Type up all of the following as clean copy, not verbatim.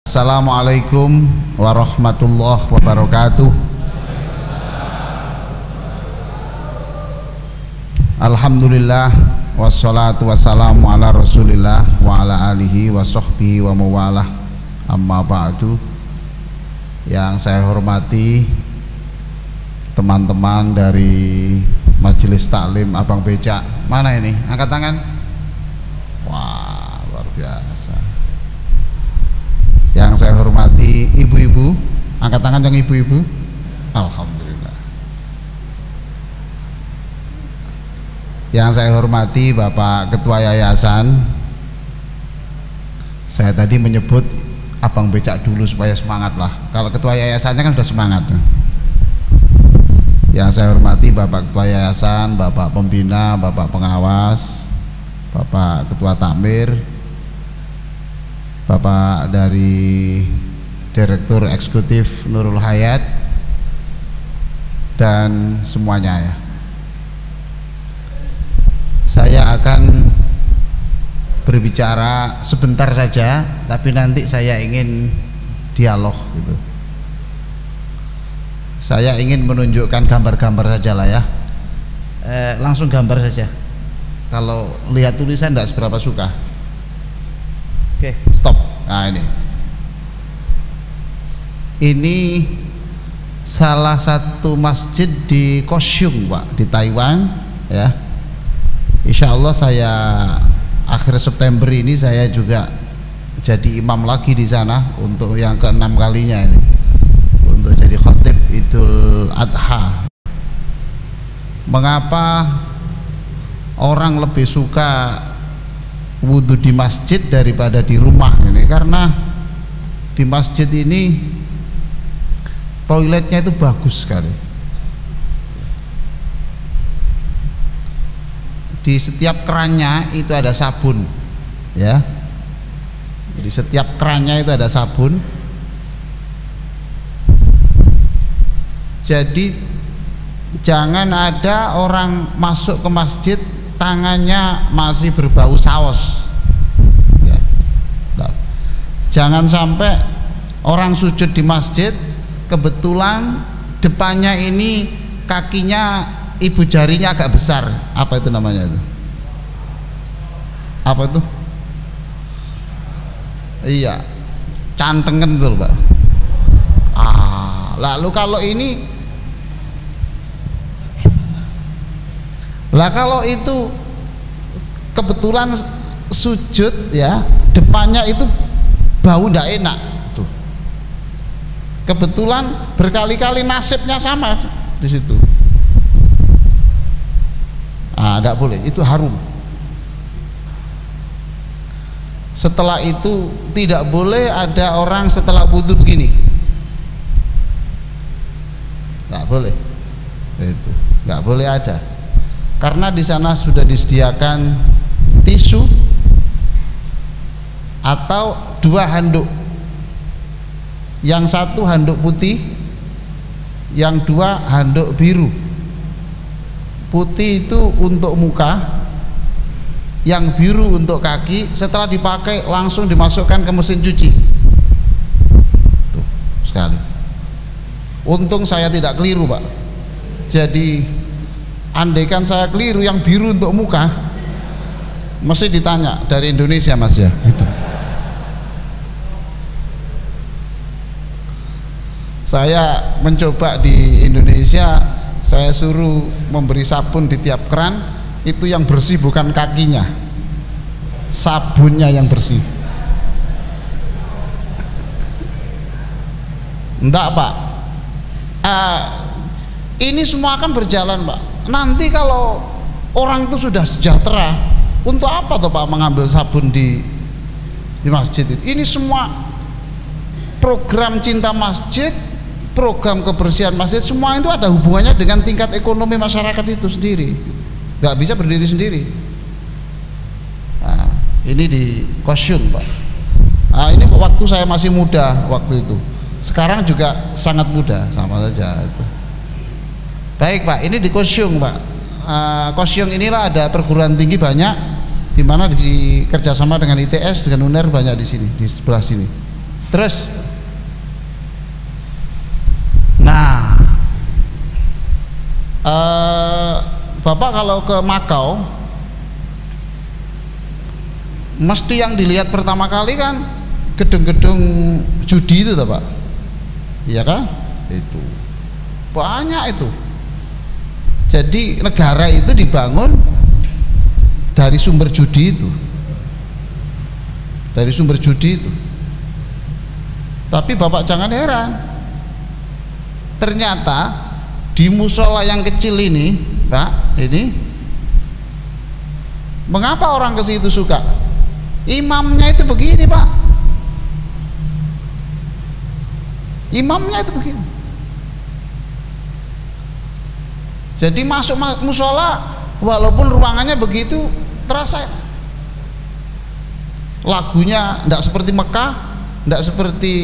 Assalamualaikum warahmatullahi wabarakatuh. Alhamdulillah wassalatu wassalamu ala rasulillah wa ala alihi wa sahbihi wa mawalah, amma ba'du. Yang saya hormati teman-teman dari Majelis Taklim Abang Becak. Mana ini? Angkat tangan. Wah, luar biasa. Yang saya hormati ibu-ibu, angkat tangan yang ibu-ibu. Alhamdulillah. Yang saya hormati Bapak Ketua Yayasan. Saya tadi menyebut Abang Becak dulu supaya semangat lah. Kalau Ketua Yayasannya kan sudah semangat. Yang saya hormati Bapak Ketua Yayasan, Bapak Pembina, Bapak Pengawas, Bapak Ketua Takmir, Bapak dari Direktur Eksekutif Nurul Hayat, dan semuanya ya. Saya akan berbicara sebentar saja, tapi nanti saya ingin dialog gitu. Saya ingin menunjukkan gambar-gambar saja lah ya. Langsung gambar saja. Kalau lihat tulisan tidak seberapa suka. Oke, stop. Nah ini salah satu masjid di Kaohsiung, Pak, di Taiwan ya. Insya Allah saya akhir September ini saya juga jadi imam lagi di sana untuk yang ke-6 kalinya ini, untuk jadi khatib Idul Adha. Mengapa orang lebih suka wudhu di masjid daripada di rumah ini? Karena di masjid ini toiletnya itu bagus sekali. Di setiap kerannya itu ada sabun ya. Di setiap kerannya itu ada sabun. Jadi jangan ada orang masuk ke masjid tangannya masih berbau saus ya. Nah, jangan sampai orang sujud di masjid kebetulan depannya ini kakinya ibu jarinya agak besar. Apa itu namanya itu? Apa itu? Iya, cantengen tuh Pak. Lalu kalau ini, lah kalau itu kebetulan sujud ya, depannya itu bau ndak enak tuh. Kebetulan berkali-kali nasibnya sama di situ. Ndak boleh, itu harum. Setelah itu tidak boleh ada orang setelah wudhu begini. Nggak boleh. Itu nggak boleh ada. Karena di sana sudah disediakan tisu atau 2 handuk. Yang satu handuk putih, yang 2 handuk biru. Putih itu untuk muka, yang biru untuk kaki. Setelah dipakai langsung dimasukkan ke mesin cuci. Tuh, sekali. Untung saya tidak keliru, Pak. Jadi andaikan saya keliru yang biru untuk muka, mesti ditanya dari Indonesia Mas ya gitu. Saya mencoba di Indonesia, saya suruh memberi sabun di tiap keran, itu yang bersih bukan kakinya, sabunnya yang bersih. Enggak Pak, ini semua akan berjalan Pak. Nanti kalau orang itu sudah sejahtera, untuk apa tuh Pak mengambil sabun di masjid itu? Ini semua program cinta masjid, program kebersihan masjid, semua itu ada hubungannya dengan tingkat ekonomi masyarakat itu sendiri. Nggak bisa berdiri sendiri. Nah, ini di Kaohsiung Pak. Ini waktu saya masih muda waktu itu. Sekarang juga sangat muda, sama saja itu. Baik Pak, ini di Kaohsiung Pak. Kaohsiung inilah ada perguruan tinggi banyak, di mana di kerjasama dengan ITS, dengan UNER banyak di sini, di sebelah sini. Terus nah Bapak kalau ke Makau mesti yang dilihat pertama kali kan gedung-gedung judi itu toh Pak, iya kan? Itu banyak itu. Jadi negara itu dibangun dari sumber judi itu, dari sumber judi itu. Tapi Bapak jangan heran, ternyata di musola yang kecil ini Pak, ini mengapa orang ke situ suka? Imamnya itu begini Pak, imamnya itu begini. Jadi masuk musola walaupun ruangannya begitu terasa lagunya tidak seperti Mekah, tidak seperti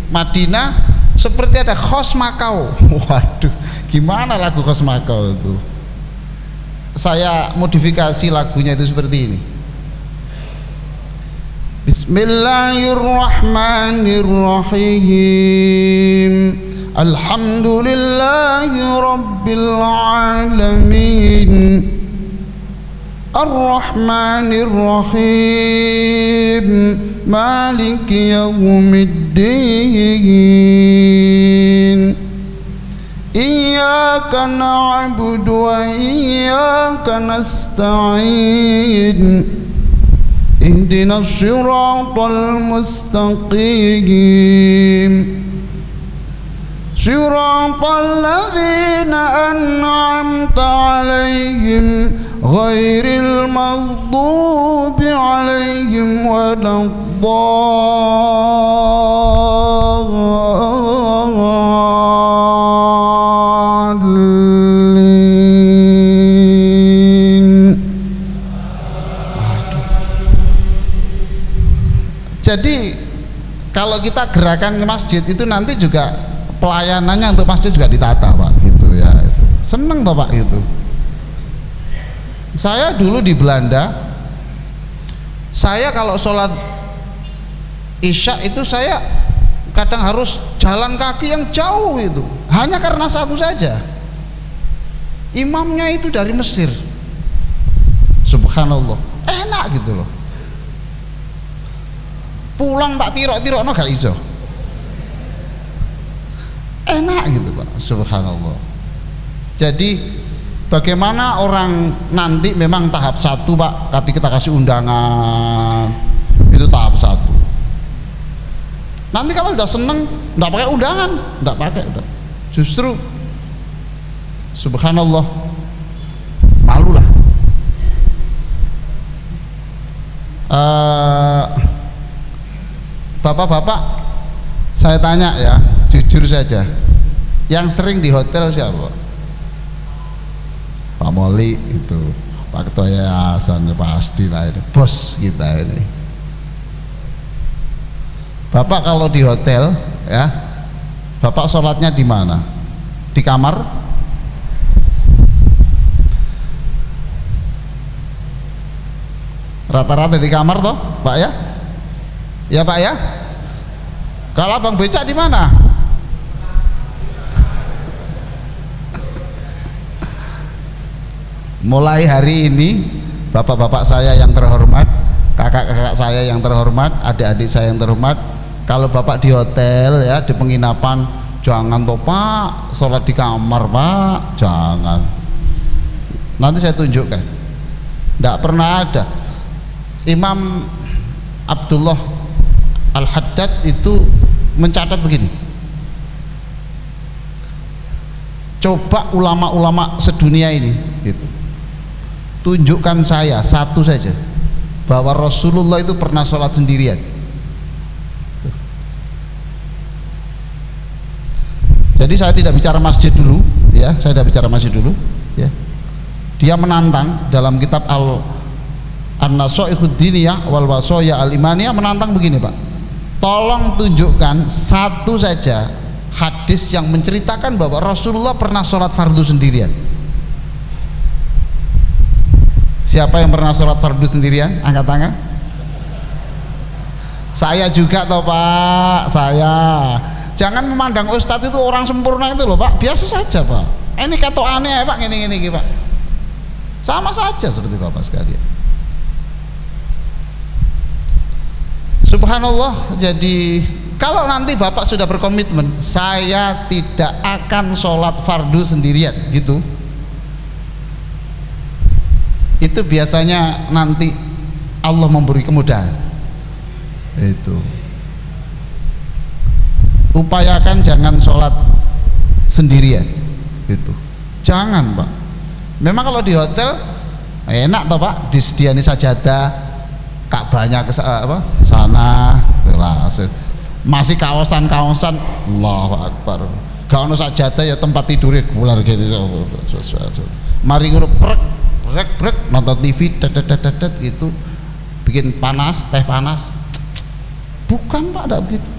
Madinah, seperti ada khos Makau. Waduh, gimana lagu khos Makau itu? Saya modifikasi lagunya itu seperti ini. Bismillahirrahmanirrahim. Alhamdulillahi rabbil alamin. Ar-Rahmanir-Rahim. Maliki yaumiddin. Iyyaka na'budu wa iyyaka nasta'in. Ihdinas siratal mustaqim. Siratal ladzina an'amta 'alaihim ghairil maghdubi 'alaihim waladdallin. Jadi kalau kita gerakan ke masjid itu nanti juga pelayanannya untuk masjid juga ditata Pak, gitu ya. Seneng toh Pak gitu. Saya dulu di Belanda, saya kalau sholat isya itu saya kadang harus jalan kaki yang jauh itu, hanya karena satu saja, imamnya itu dari Mesir. Subhanallah, enak gitu loh. Pulang tak tirok-tirokno gak iso, enak gitu Pak. Subhanallah. Jadi bagaimana orang nanti memang tahap 1 Pak, tadi kita kasih undangan itu tahap 1. Nanti kalau udah seneng enggak pakai undangan, enggak pakai udah. Justru subhanallah malulah. Bapak-bapak, saya tanya ya, jujur saja, yang sering di hotel siapa? Pak Moli itu, Pak Ketua Yayasan pasti lah ini, bos kita ini. Bapak kalau di hotel ya, Bapak sholatnya di mana? Di kamar? Rata-rata di kamar toh, Pak ya? Ya Pak ya? Kalau abang becak di mana? Mulai hari ini bapak-bapak saya yang terhormat, kakak-kakak saya yang terhormat, adik-adik saya yang terhormat, kalau bapak di hotel ya, di penginapan, jangan toh Pak sholat di kamar Pak, jangan. Nanti saya tunjukkan, tidak pernah ada. Imam Abdullah Al-Haddad itu mencatat begini, coba ulama-ulama sedunia ini gitu, tunjukkan saya satu saja bahwa Rasulullah itu pernah sholat sendirian. Tuh. Jadi saya tidak bicara masjid dulu ya, saya tidak bicara masjid dulu ya. Dia menantang dalam kitab An-Nasaihud Diniyah wal Wasaya Al-Imaniyah, menantang begini Pak, tolong tunjukkan satu saja hadis yang menceritakan bahwa Rasulullah pernah sholat fardu sendirian. Siapa yang pernah sholat fardu sendirian? Angkat tangan. Saya juga toh Pak, saya. Jangan memandang ustadz itu orang sempurna itu loh Pak, biasa saja Pak. Ini kata aneh Pak, gini Pak. Sama saja seperti Bapak sekalian. Subhanallah. Jadi kalau nanti Bapak sudah berkomitmen, saya tidak akan sholat fardu sendirian gitu, itu biasanya nanti Allah memberi kemudahan. Itu upayakan jangan sholat sendirian gitu, jangan Pak. Memang kalau di hotel enak toh Pak, disediani sajadah, Ka'bahnya ke sana lah, masih kawasan Allahu Akbar, gak ono sajadah ya tempat tidurnya gular gini. Mari ngono brek nonton TV itu bikin panas, teh panas. Bukan Pak, tidak begitu.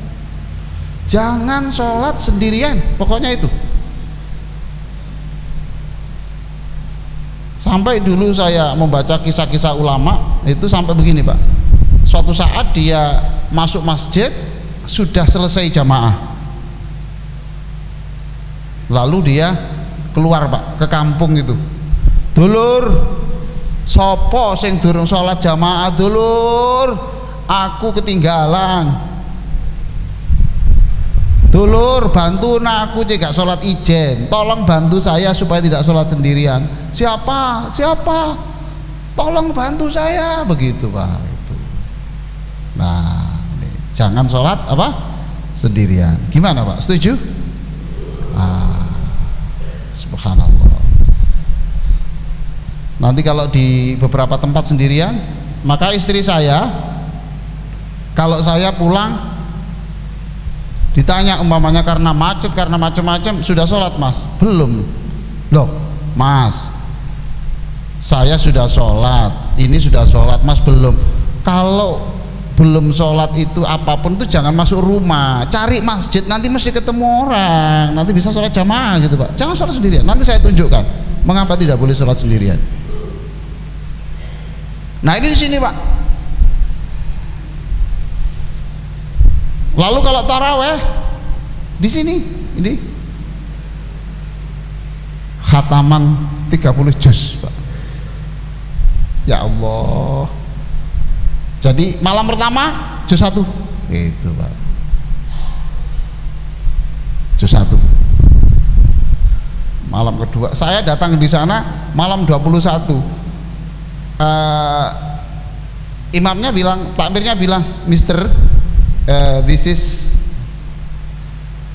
Jangan sholat sendirian, pokoknya itu. Sampai dulu saya membaca kisah-kisah ulama itu sampai begini Pak. Suatu saat dia masuk masjid sudah selesai jamaah, lalu dia keluar Pak ke kampung itu. Dulur, sopo sing durung sholat jamaah dulur, aku ketinggalan. Dulur, bantu aku cek gak sholat ijen, tolong bantu saya supaya tidak sholat sendirian. Siapa? Tolong bantu saya, begitu Pak. Itu. Nah, jangan sholat apa? Sendirian. Gimana Pak? Setuju? Subhanallah. Nanti kalau di beberapa tempat sendirian, maka istri saya, kalau saya pulang ditanya umpamanya karena macet, karena macam-macam, sudah sholat Mas? Belum. Loh Mas, saya sudah sholat, ini sudah sholat, Mas belum. Kalau belum sholat itu apapun itu jangan masuk rumah, cari masjid, nanti mesti ketemu orang, nanti bisa sholat jamaah gitu Pak. Jangan sholat sendirian, nanti saya tunjukkan mengapa tidak boleh sholat sendirian. Nah ini di sini Pak. Lalu kalau taraweh di sini, ini khataman 30 juz Pak. Ya Allah. Jadi malam pertama juz 1 itu Pak, juz 1. Malam kedua saya datang di sana malam 21. Imamnya bilang, takmirnya bilang, Mister, this is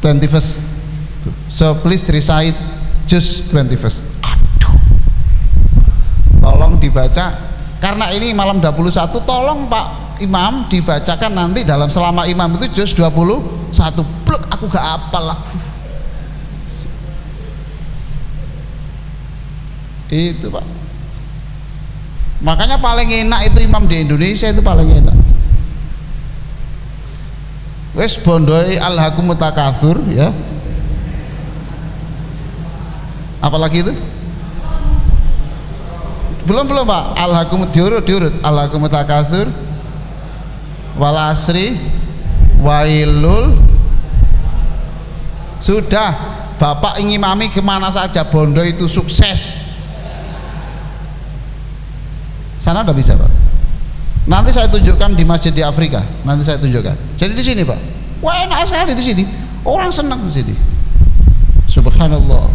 21st, so please recite just 21st. Aduh, tolong dibaca, karena ini malam 21, tolong Pak Imam dibacakan nanti dalam selama imam itu juz 21. Pluk, aku gak apal lah. Itu Pak. Makanya paling enak itu imam di Indonesia, itu paling enak. Wes bondoi alhaakumut takatsur ya. Apalagi itu? Belum Pak. Alhaakumut diurut alhaakumut takatsur, wal asri, wailul. Sudah, Bapak ingin mami kemana saja bondo itu sukses. Sana udah bisa Pak. Nanti saya tunjukkan di masjid di Afrika. Nanti saya tunjukkan. Jadi di sini Pak. Wah enak sekali di sini. Orang senang di sini. Subhanallah.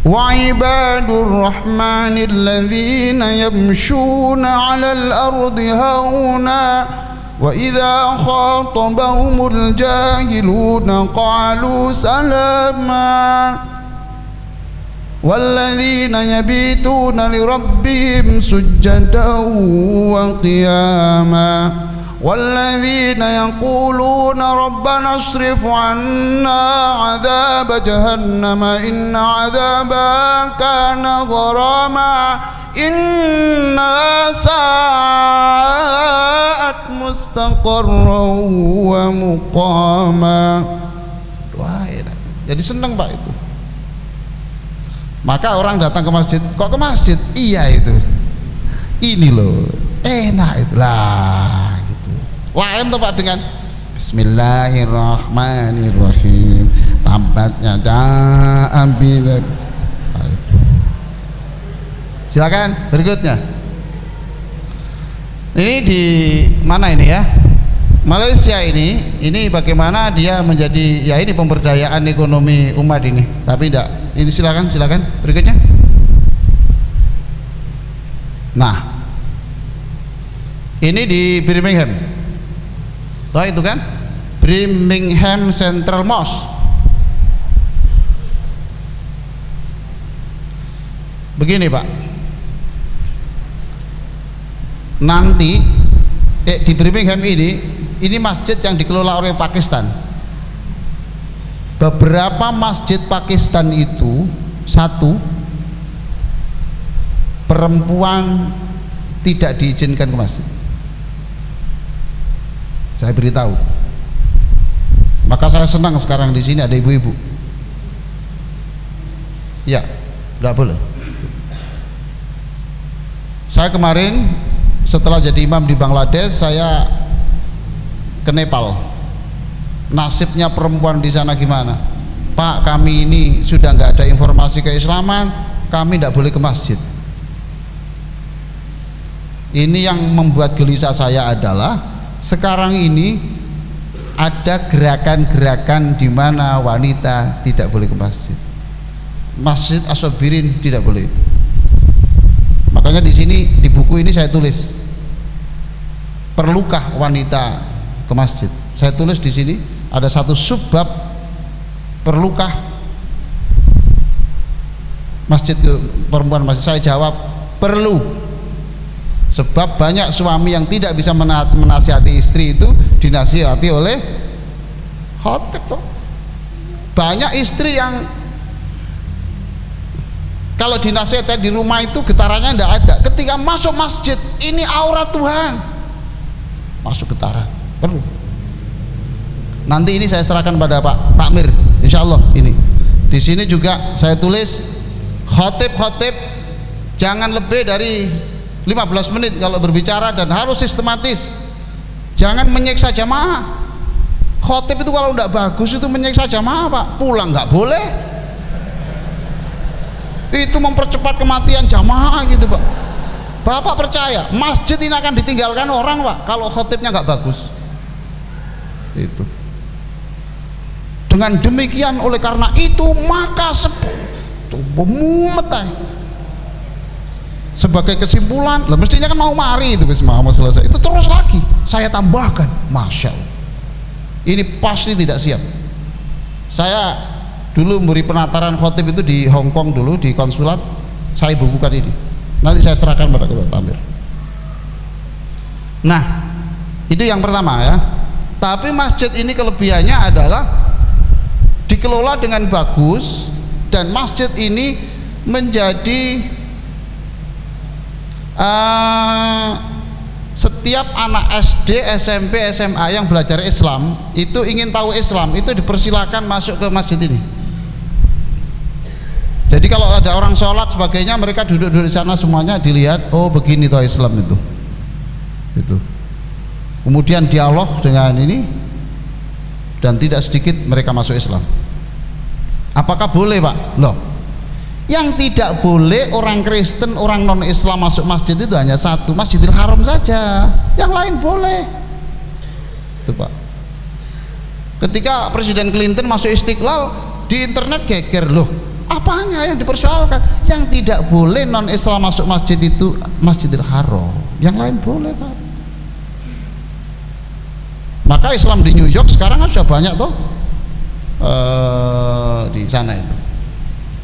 Wa ibadur rahmanil ladzina yamshuna 'alal ardi hauna wa idza khatabahumul jahiluna qalu salama. والذين يبيتون لربهم سجدا وقياما والذين يقولون ربنا اصرف عنا عذاب جهنم إن عذابها كان غراما إنها ساءت مستقرا ومقاما. Wah, enak. Jadi senang Pak itu. Maka orang datang ke masjid, kok ke masjid? Iya itu, ini loh enak itulah gitu. Lain tuh Pak dengan Bismillahirrahmanirrahim. Tampaknya ambil. Silakan berikutnya. Ini di mana ini ya? Malaysia ini bagaimana dia menjadi ya ini pemberdayaan ekonomi umat ini. Tapi enggak. Ini silakan berikutnya. Nah, ini di Birmingham. Tahu itu kan? Birmingham Central Mosque. Begini Pak, nanti di Birmingham ini masjid yang dikelola oleh Pakistan. Beberapa masjid Pakistan itu, satu, perempuan tidak diizinkan ke masjid. Saya beritahu. Maka saya senang sekarang di sini ada ibu-ibu. Ya, nggak boleh. Saya kemarin setelah jadi imam di Bangladesh, saya ke Nepal. Nasibnya perempuan di sana gimana? Pak, kami ini sudah nggak ada informasi keislaman, kami tidak boleh ke masjid. Ini yang membuat gelisah saya adalah sekarang ini ada gerakan-gerakan di mana wanita tidak boleh ke masjid. Masjid As-Sabirin tidak boleh. Makanya di sini di buku ini saya tulis, perlukah wanita ke masjid? Saya tulis di sini ada satu subbab, perlukah masjid ke perempuan masjid? Saya jawab perlu. Sebab banyak suami yang tidak bisa menasihati istri itu dinasihati oleh khotib toh. Banyak istri yang kalau dinasihati di rumah itu getarannya tidak ada. Ketika masuk masjid, ini aurat Tuhan, masuk getaran. Perlu. Nanti ini saya serahkan pada Pak Takmir, insya Allah. Ini di sini juga saya tulis khotib jangan lebih dari 15 menit kalau berbicara dan harus sistematis. Jangan menyiksa jamaah. Khotib itu kalau tidak bagus itu menyiksa jamaah Pak. Pulang nggak boleh. Itu mempercepat kematian jamaah gitu Pak. Bapak percaya masjid ini akan ditinggalkan orang Pak kalau khotibnya nggak bagus. Itu. Dengan demikian oleh karena itu maka sebagai kesimpulan, lah mestinya kan mau mari itu mau selesai. Itu terus lagi saya tambahkan, masya Allah. Ini pasti tidak siap. Saya dulu memberi penataran khotib itu di Hong Kong dulu di konsulat, saya bukukan ini. Nanti saya serahkan pada Ketua Tamir. Nah, itu yang pertama ya. Tapi masjid ini kelebihannya adalah dikelola dengan bagus dan masjid ini menjadi setiap anak SD, SMP, SMA yang belajar Islam itu ingin tahu Islam itu dipersilakan masuk ke masjid ini. Jadi kalau ada orang sholat sebagainya mereka duduk di sana semuanya dilihat, oh begini toh Islam itu. Kemudian dialog dengan ini dan tidak sedikit mereka masuk Islam. Apakah boleh Pak? Loh, yang tidak boleh orang Kristen, orang non-Islam masuk masjid itu hanya satu, Masjidil Haram saja. Yang lain boleh. Itu Pak. Ketika Presiden Clinton masuk Istiqlal, di internet geger, loh apanya yang dipersoalkan? Yang tidak boleh non-Islam masuk masjid itu Masjidil Haram. Yang lain boleh Pak. Maka Islam di New York sekarang kan sudah banyak tuh di sana itu.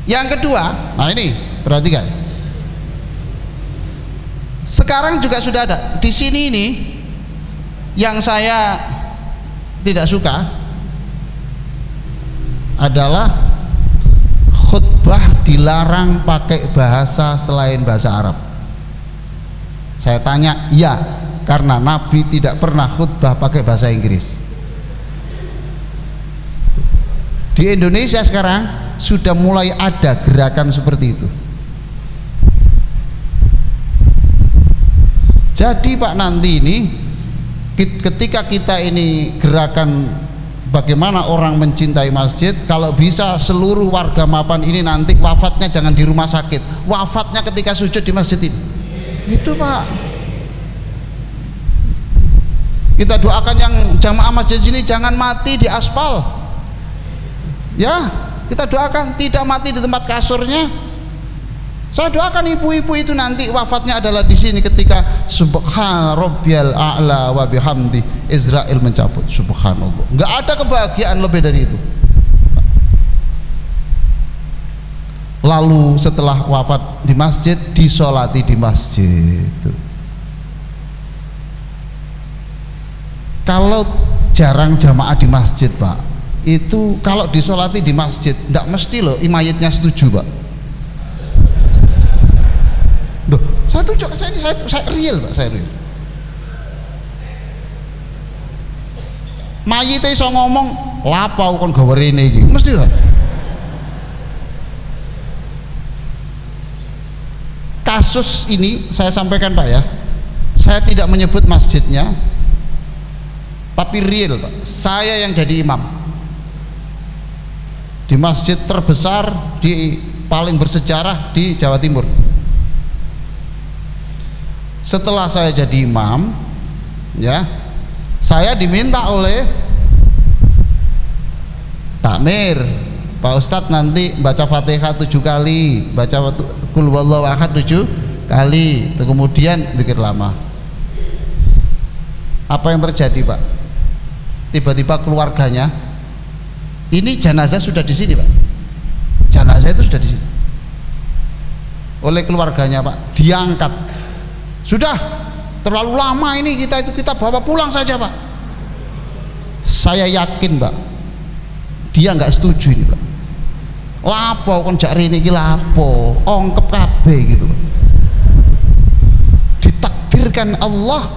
Yang kedua, nah ini perhatikan. Sekarang juga sudah ada di sini ini yang saya tidak suka adalah khutbah dilarang pakai bahasa selain bahasa Arab. Saya tanya, ya, karena Nabi tidak pernah khutbah pakai bahasa Inggris. Di Indonesia sekarang sudah mulai ada gerakan seperti itu. Jadi Pak nanti ini ketika kita ini gerakan bagaimana orang mencintai masjid, kalau bisa seluruh warga Mapan ini nanti wafatnya jangan di rumah sakit, wafatnya ketika sujud di masjid ini. Itu Pak, kita doakan yang jamaah masjid ini jangan mati di aspal ya, kita doakan tidak mati di tempat kasurnya. Saya doakan ibu-ibu itu nanti wafatnya adalah di sini ketika subhana rabbiyal a'la wa bihamdi Israel mencabut. Subhanallah, nggak ada kebahagiaan lebih dari itu. Lalu setelah wafat di masjid, disolati di masjid. Kalau jarang jamaah di masjid Pak, itu kalau disolati di masjid nggak mesti loh mayitnya setuju Pak. Duh, saya tunjuk, saya real Pak, saya real. Mayite iso ngomong, lapau kon gawe rene iki. Mesti lah. Kasus ini saya sampaikan Pak ya. Saya tidak menyebut masjidnya, tapi real Pak. Saya yang jadi imam di masjid terbesar di paling bersejarah di Jawa Timur. Setelah saya jadi imam ya, saya diminta oleh takmir, Pak Ustadz nanti baca Fatihah 7 kali, baca Qul huwallahu ahad 7 kali, kemudian zikir lama. Apa yang terjadi Pak? Tiba-tiba keluarganya, ini jenazah sudah di sini Pak, jenazah itu sudah di sini, oleh keluarganya Pak, diangkat. Sudah terlalu lama ini, kita bawa pulang saja Pak. Saya yakin Pak, dia nggak setuju ini Pak. Lapo kon jak rene iki lapo, ongkep kabeh gitu Pak. Ditakdirkan Allah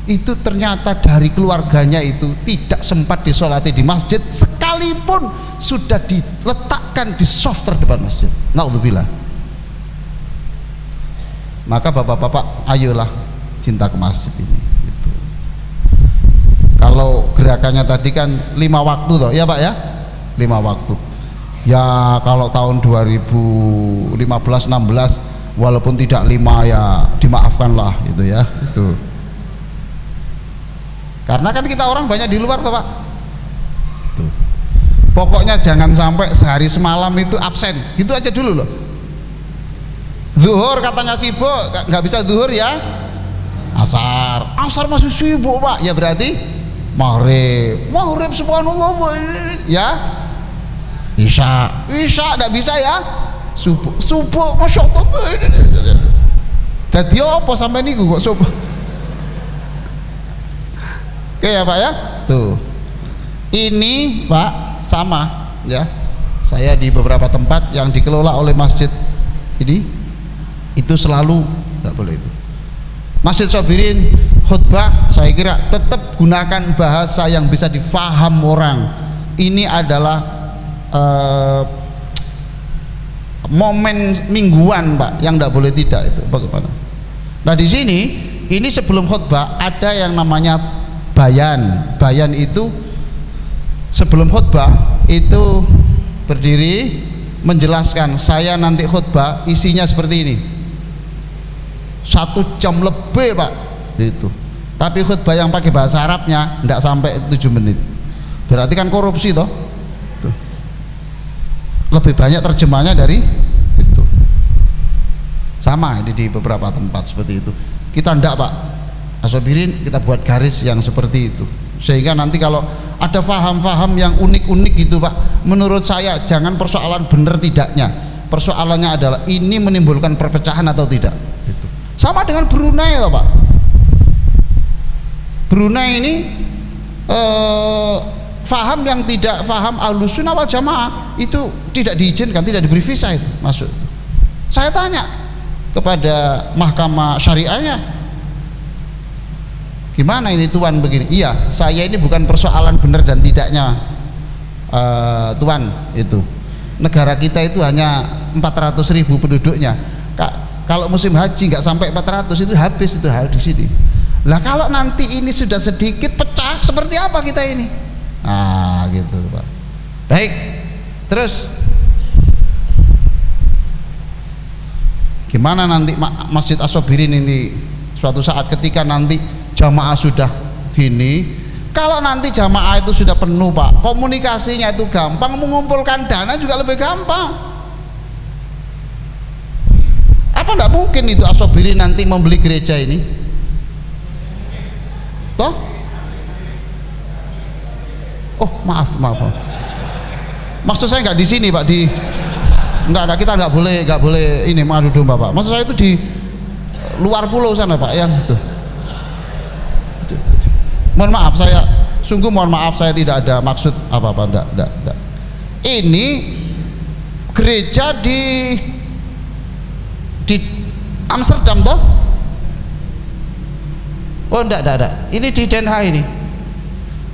itu ternyata dari keluarganya itu tidak sempat disolati di masjid, sekalipun sudah diletakkan di soft terdepan masjid. Naudzubillah. Maka bapak-bapak ayolah cinta ke masjid ini gitu. Kalau gerakannya tadi kan 5 waktu toh ya Pak ya, 5 waktu ya. Kalau tahun 2015-16 walaupun tidak 5 ya dimaafkanlah itu ya, itu karena kan kita orang banyak di luar toh Pak. Tuh. Pokoknya jangan sampai sehari semalam itu absen, gitu aja dulu loh. Zuhur katanya sibuk, nggak bisa zuhur ya asar masih sibuk Pak, ya berarti maghrib subhanallah ya, isya nggak bisa ya, subuh masya Allah. Jadi apa sampai nih kok subuh? Oke ya Pak ya, tuh ini Pak sama ya, saya di beberapa tempat yang dikelola oleh masjid ini itu selalu tidak boleh itu. Masjid Sabirin khutbah saya kira tetap gunakan bahasa yang bisa difaham orang. Ini adalah momen mingguan Pak, yang tidak boleh tidak itu bagaimana. Nah di sini ini sebelum khutbah ada yang namanya bayan itu sebelum khutbah itu berdiri menjelaskan, saya nanti khutbah isinya seperti ini, 1 jam lebih Pak itu, tapi khutbah yang pakai bahasa Arabnya tidak sampai 7 menit, berarti kan korupsi toh. Tuh. Lebih banyak terjemahnya dari itu. Sama ini di beberapa tempat seperti itu. Kita ndak Pak Asobirin, kita buat garis yang seperti itu, sehingga nanti kalau ada faham-faham yang unik-unik gitu Pak, menurut saya jangan persoalan benar tidaknya, persoalannya adalah ini menimbulkan perpecahan atau tidak gitu. Sama dengan Brunei loh Pak, Brunei ini faham yang tidak faham Ahlussunnah wal Jamaah itu tidak diizinkan, tidak diberi visa itu masuk. Saya tanya kepada mahkamah syariahnya, gimana ini Tuan begini? Iya, saya ini bukan persoalan benar dan tidaknya Tuan, itu negara kita itu hanya 400.000 penduduknya. Kalau musim haji nggak sampai 400 itu habis itu hal di sini. Lah kalau nanti ini sudah sedikit pecah, seperti apa kita ini? Ah, gitu Pak. Baik, terus gimana nanti Masjid As-Sabirin ini suatu saat ketika nanti jamaah sudah gini? Kalau nanti jamaah itu sudah penuh Pak, komunikasinya itu gampang, mengumpulkan dana juga lebih gampang. Apa enggak mungkin itu As-Sabirin nanti membeli gereja ini? Toh? Oh maaf. Maksud saya nggak di sini Pak, di enggak, kita nggak boleh ini mengadu domba Pak. Maksud saya itu di luar pulau sana Pak, yang itu. Mohon maaf, mohon maaf, saya tidak ada maksud apa-apa, enggak. Ini gereja di Amsterdam toh? Oh enggak. Ini di Den Haag ini.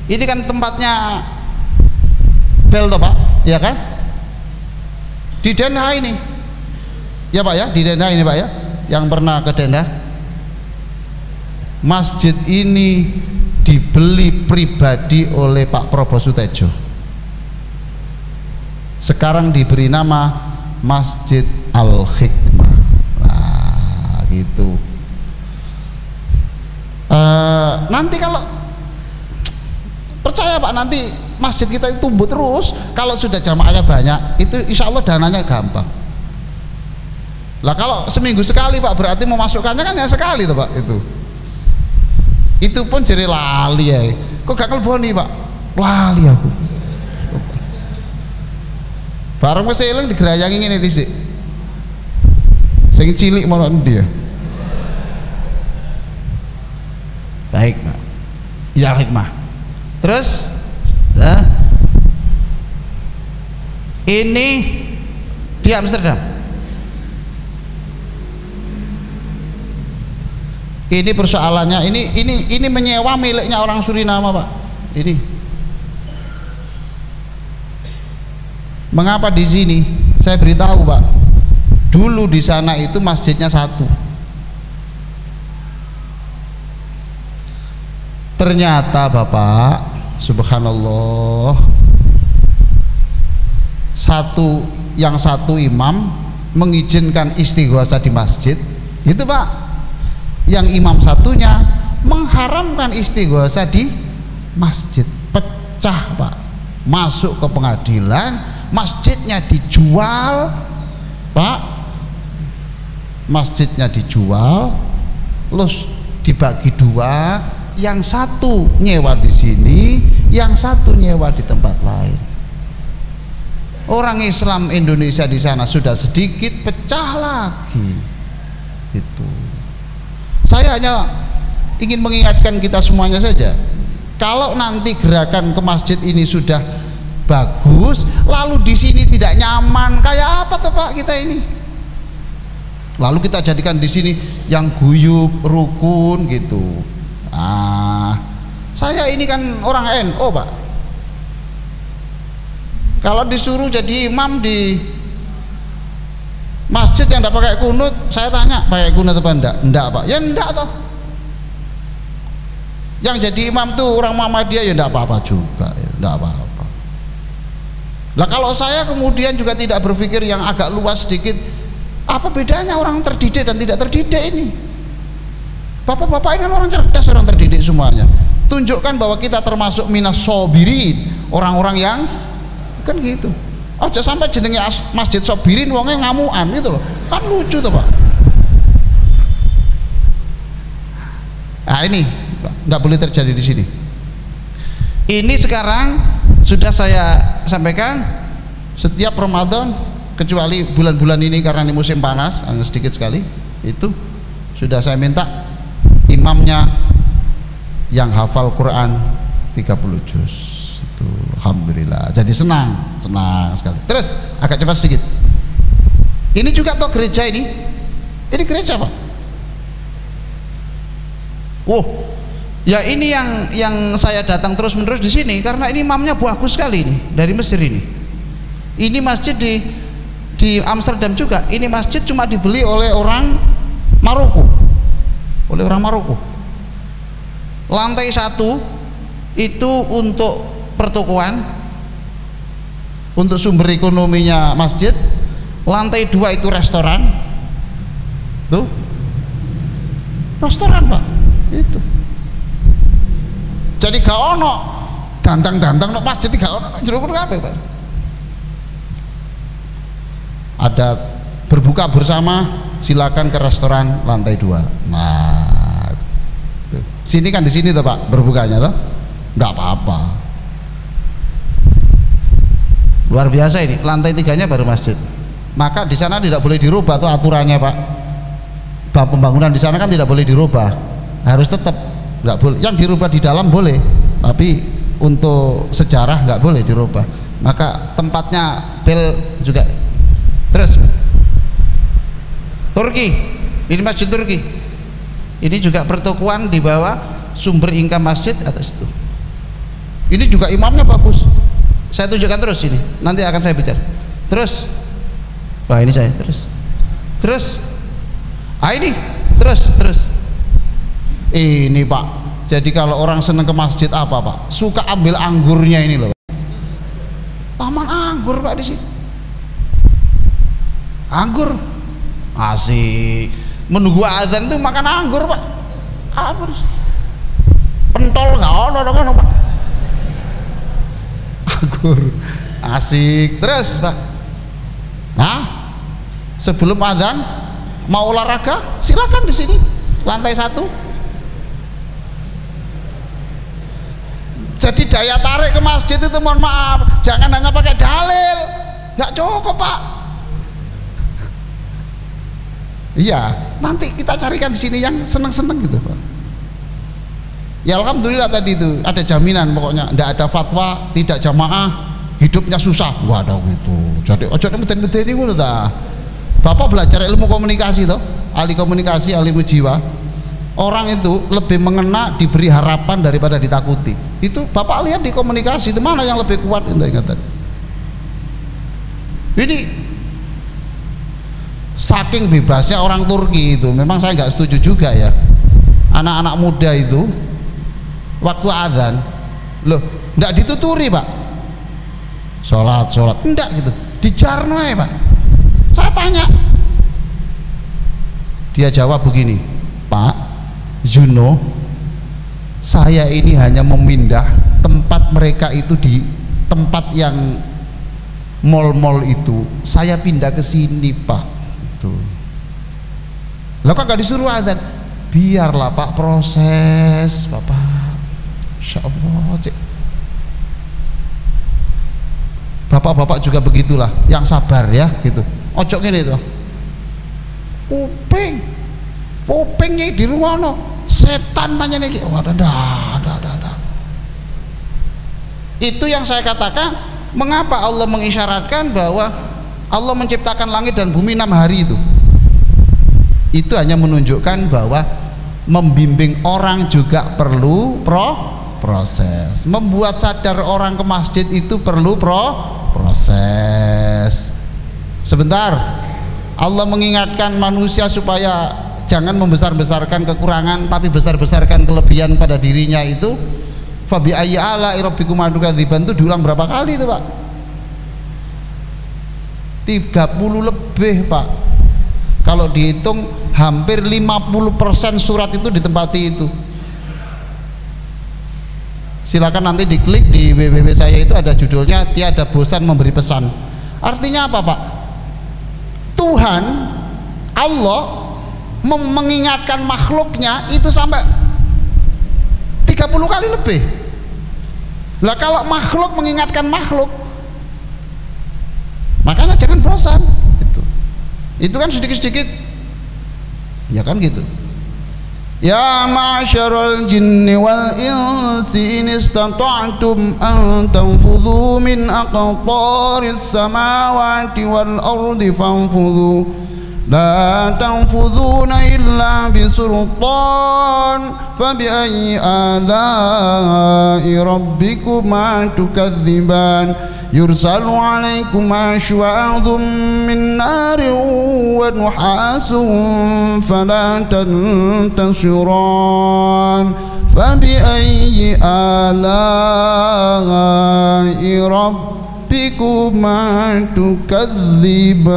Ini kan tempatnya Bel toh Pak, ya kan? Di Den Haag ini. Ya Pak ya, di Den Haag ini Pak ya. Yang pernah ke Den Haag. Masjid ini dibeli pribadi oleh Pak Prabowo Sutejo. Sekarang diberi nama Masjid Al-Hikmah. Nah, gitu. Nanti kalau percaya Pak, nanti masjid kita itu tumbuh terus. Kalau sudah jamaahnya banyak, itu insya Allah dananya gampang. Lah kalau seminggu sekali Pak, berarti memasukkannya kan ya sekali tuh Pak itu pun jadi lali ya. Kok gak ngelboni Pak? Lali aku. Barang wis eling digerayangi ngene dhisik. Sing cilik malah dia. Baik Pak. Ya hikmah. Terus ini di Amsterdam. Ini persoalannya, ini menyewa miliknya orang Suriname Pak. Ini mengapa di sini? Saya beritahu Pak, dulu di sana itu masjidnya satu. Ternyata Bapak, subhanallah, yang satu imam mengizinkan istighosa di masjid, itu Pak. Yang imam satunya mengharamkan istighosa di masjid. Pecah Pak, masuk ke pengadilan, masjidnya dijual Pak, masjidnya dijual, terus dibagi dua, yang satu nyewa di sini, yang satu nyewa di tempat lain. Orang Islam Indonesia di sana sudah sedikit, pecah lagi. Itu. Saya hanya ingin mengingatkan kita semuanya saja. Kalau nanti gerakan ke masjid ini sudah bagus, lalu di sini tidak nyaman, kayak apa tuh Pak kita ini? Lalu kita jadikan di sini yang guyub, rukun gitu. Saya ini kan orang NU Pak. Kalau disuruh jadi imam di masjid yang tidak pakai kunut, saya tanya pakai kunut apa enggak? Enggak Pak. Ya enggak toh. Yang jadi imam tuh orang Muhammadiyah, ya enggak apa-apa juga, ya enggak apa-apa. Lah kalau saya kemudian juga tidak berpikir yang agak luas sedikit, apa bedanya orang terdidik dan tidak terdidik ini? Bapak-bapak ini kan orang cerdas, orang terdidik semuanya. Tunjukkan bahwa kita termasuk minas sobirin, orang-orang yang kan gitu. Aja sampai jenenge Masjid Sobirin wongnya ngamuan gitu loh, kan lucu tuh Pak. Nah ini nggak boleh terjadi di sini. Ini sekarang sudah saya sampaikan, setiap Ramadan kecuali bulan-bulan ini karena ini musim panas, hanya sedikit sekali, itu sudah saya minta imamnya yang hafal Quran 30 juz. Itu alhamdulillah, jadi senang sekali. Terus agak cepat sedikit, ini juga toh gereja ini gereja Pak. Ya ini yang saya datang terus menerus di sini karena ini imamnya bagus sekali, ini dari Mesir ini masjid di Amsterdam juga. Ini masjid cuma dibeli oleh orang Maroko, Lantai 1 itu untuk pertokoan, untuk sumber ekonominya masjid. Lantai 2 itu restoran. Tuh, restoran Pak, itu. Jadi gak ono dandang-dandang no masjid, gak ono jero kabeh Pak. Ada berbuka bersama, silakan ke restoran lantai 2. Nah, sini kan di sini tuh Pak berbukanya tuh, nggak apa-apa. Luar biasa ini, lantai 3-nya baru masjid. Maka di sana tidak boleh dirubah tuh aturannya Pak. Pembangunan di sana kan tidak boleh dirubah, harus tetap, nggak boleh. Yang dirubah di dalam boleh, tapi untuk sejarah nggak boleh dirubah. Maka tempatnya bel juga. Terus Turki, ini masjid Turki. Ini juga pertokoan di bawah, sumber income masjid atas itu. Ini juga imamnya bagus. Saya tunjukkan terus ini. Nanti akan saya bicara. Terus, wah ini saya terus. Ini terus. Ini Pak. Jadi kalau orang seneng ke masjid apa Pak? Suka ambil anggurnya ini loh. Taman anggur Pak di sini. Anggur. Asik. Menunggu azan itu makan anggur Pak. Apa sih? Pentol nggak ono Pak. Anggur. Asik. Terus Pak. Nah, sebelum azan mau olahraga silakan di sini lantai 1. Jadi daya tarik ke masjid itu mohon maaf, jangan hanya pakai dalil, nggak cukup Pak. Iya, nanti kita carikan di sini yang seneng-seneng gitu Pak. Ya alhamdulillah tadi itu ada jaminan, pokoknya tidak ada fatwa, tidak jamaah, hidupnya susah. Waduh gitu. Jadi ojo meden-meden ini ngono ta. Bapak belajar ilmu komunikasi toh, ahli komunikasi, ahli jiwa. Orang itu lebih mengena diberi harapan daripada ditakuti. Itu Bapak lihat di komunikasi itu mana yang lebih kuat itu ingatan. Ini saking bebasnya orang Turki itu, memang saya nggak setuju juga ya. Anak-anak muda itu waktu adzan, loh, nggak dituturi Pak. Sholat, enggak gitu, dijarno ya Pak. Saya tanya, dia jawab begini, Pak Juno, saya ini hanya memindah tempat mereka itu di tempat yang mall-mall itu, saya pindah ke sini Pak. Tuh. Lah kok gak disuruh adzan? Biarlah Pak, proses Bapak. Insya Allah cik. Bapak-bapak juga begitulah, yang sabar ya gitu. Ojo ngene itu. Kupingnya di ruwono, setan panjang iki. Itu yang saya katakan, mengapa Allah mengisyaratkan bahwa Allah menciptakan langit dan bumi 6 hari itu. Itu hanya menunjukkan bahwa membimbing orang juga perlu proses. Membuat sadar orang ke masjid itu perlu proses. Sebentar, Allah mengingatkan manusia supaya jangan membesar-besarkan kekurangan, tapi besar-besarkan kelebihan pada dirinya itu. Fabi ayyi ala rabbikum tukadziban itu diulang berapa kali itu Pak? 30 lebih Pak. Kalau dihitung hampir 50% surat itu ditempati itu. Silakan nanti diklik di www saya, itu ada judulnya Tiada Bosan Memberi Pesan. Artinya apa Pak? Tuhan Allah mengingatkan makhluknya itu sampai 30 kali lebih. Lah kalau makhluk mengingatkan makhluk, makanya jangan bosan. Itu kan sedikit-sedikit, ya kan gitu. Ya ma'syaral jinni wal insi in istata'tum an tanfudhu min aqtaris samawati wal ardi fanfudhu la tanfudhuna illa bisultan fabi'ayyi ala'i rabbikuma tukadziban yursalu alaikum ashwa'adhum min narin wa nuhasun fala tantasiran fabi'ayyi ala'i rabbikuma tukadziban.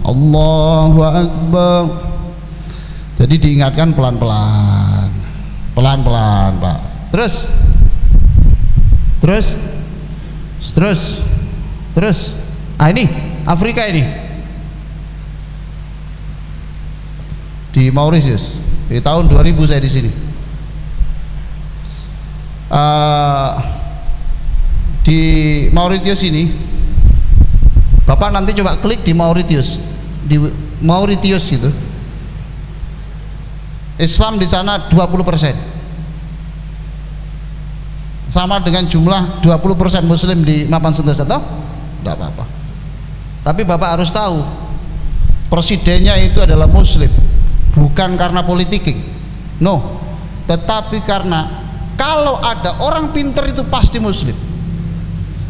Allahu Akbar. Jadi diingatkan pelan-pelan, pelan-pelan Pak. Terus. Ah, ini Afrika ini di Mauritius di tahun 2000 saya di sini. Di Mauritius ini, Bapak nanti coba klik di Mauritius gitu. Islam di sana 20%, sama dengan jumlah 20% Muslim di Mapan Sentosa, toh? Tidak apa-apa. Tapi Bapak harus tahu, presidennya itu adalah Muslim, bukan karena politik, no, tetapi karena kalau ada orang pinter itu pasti Muslim,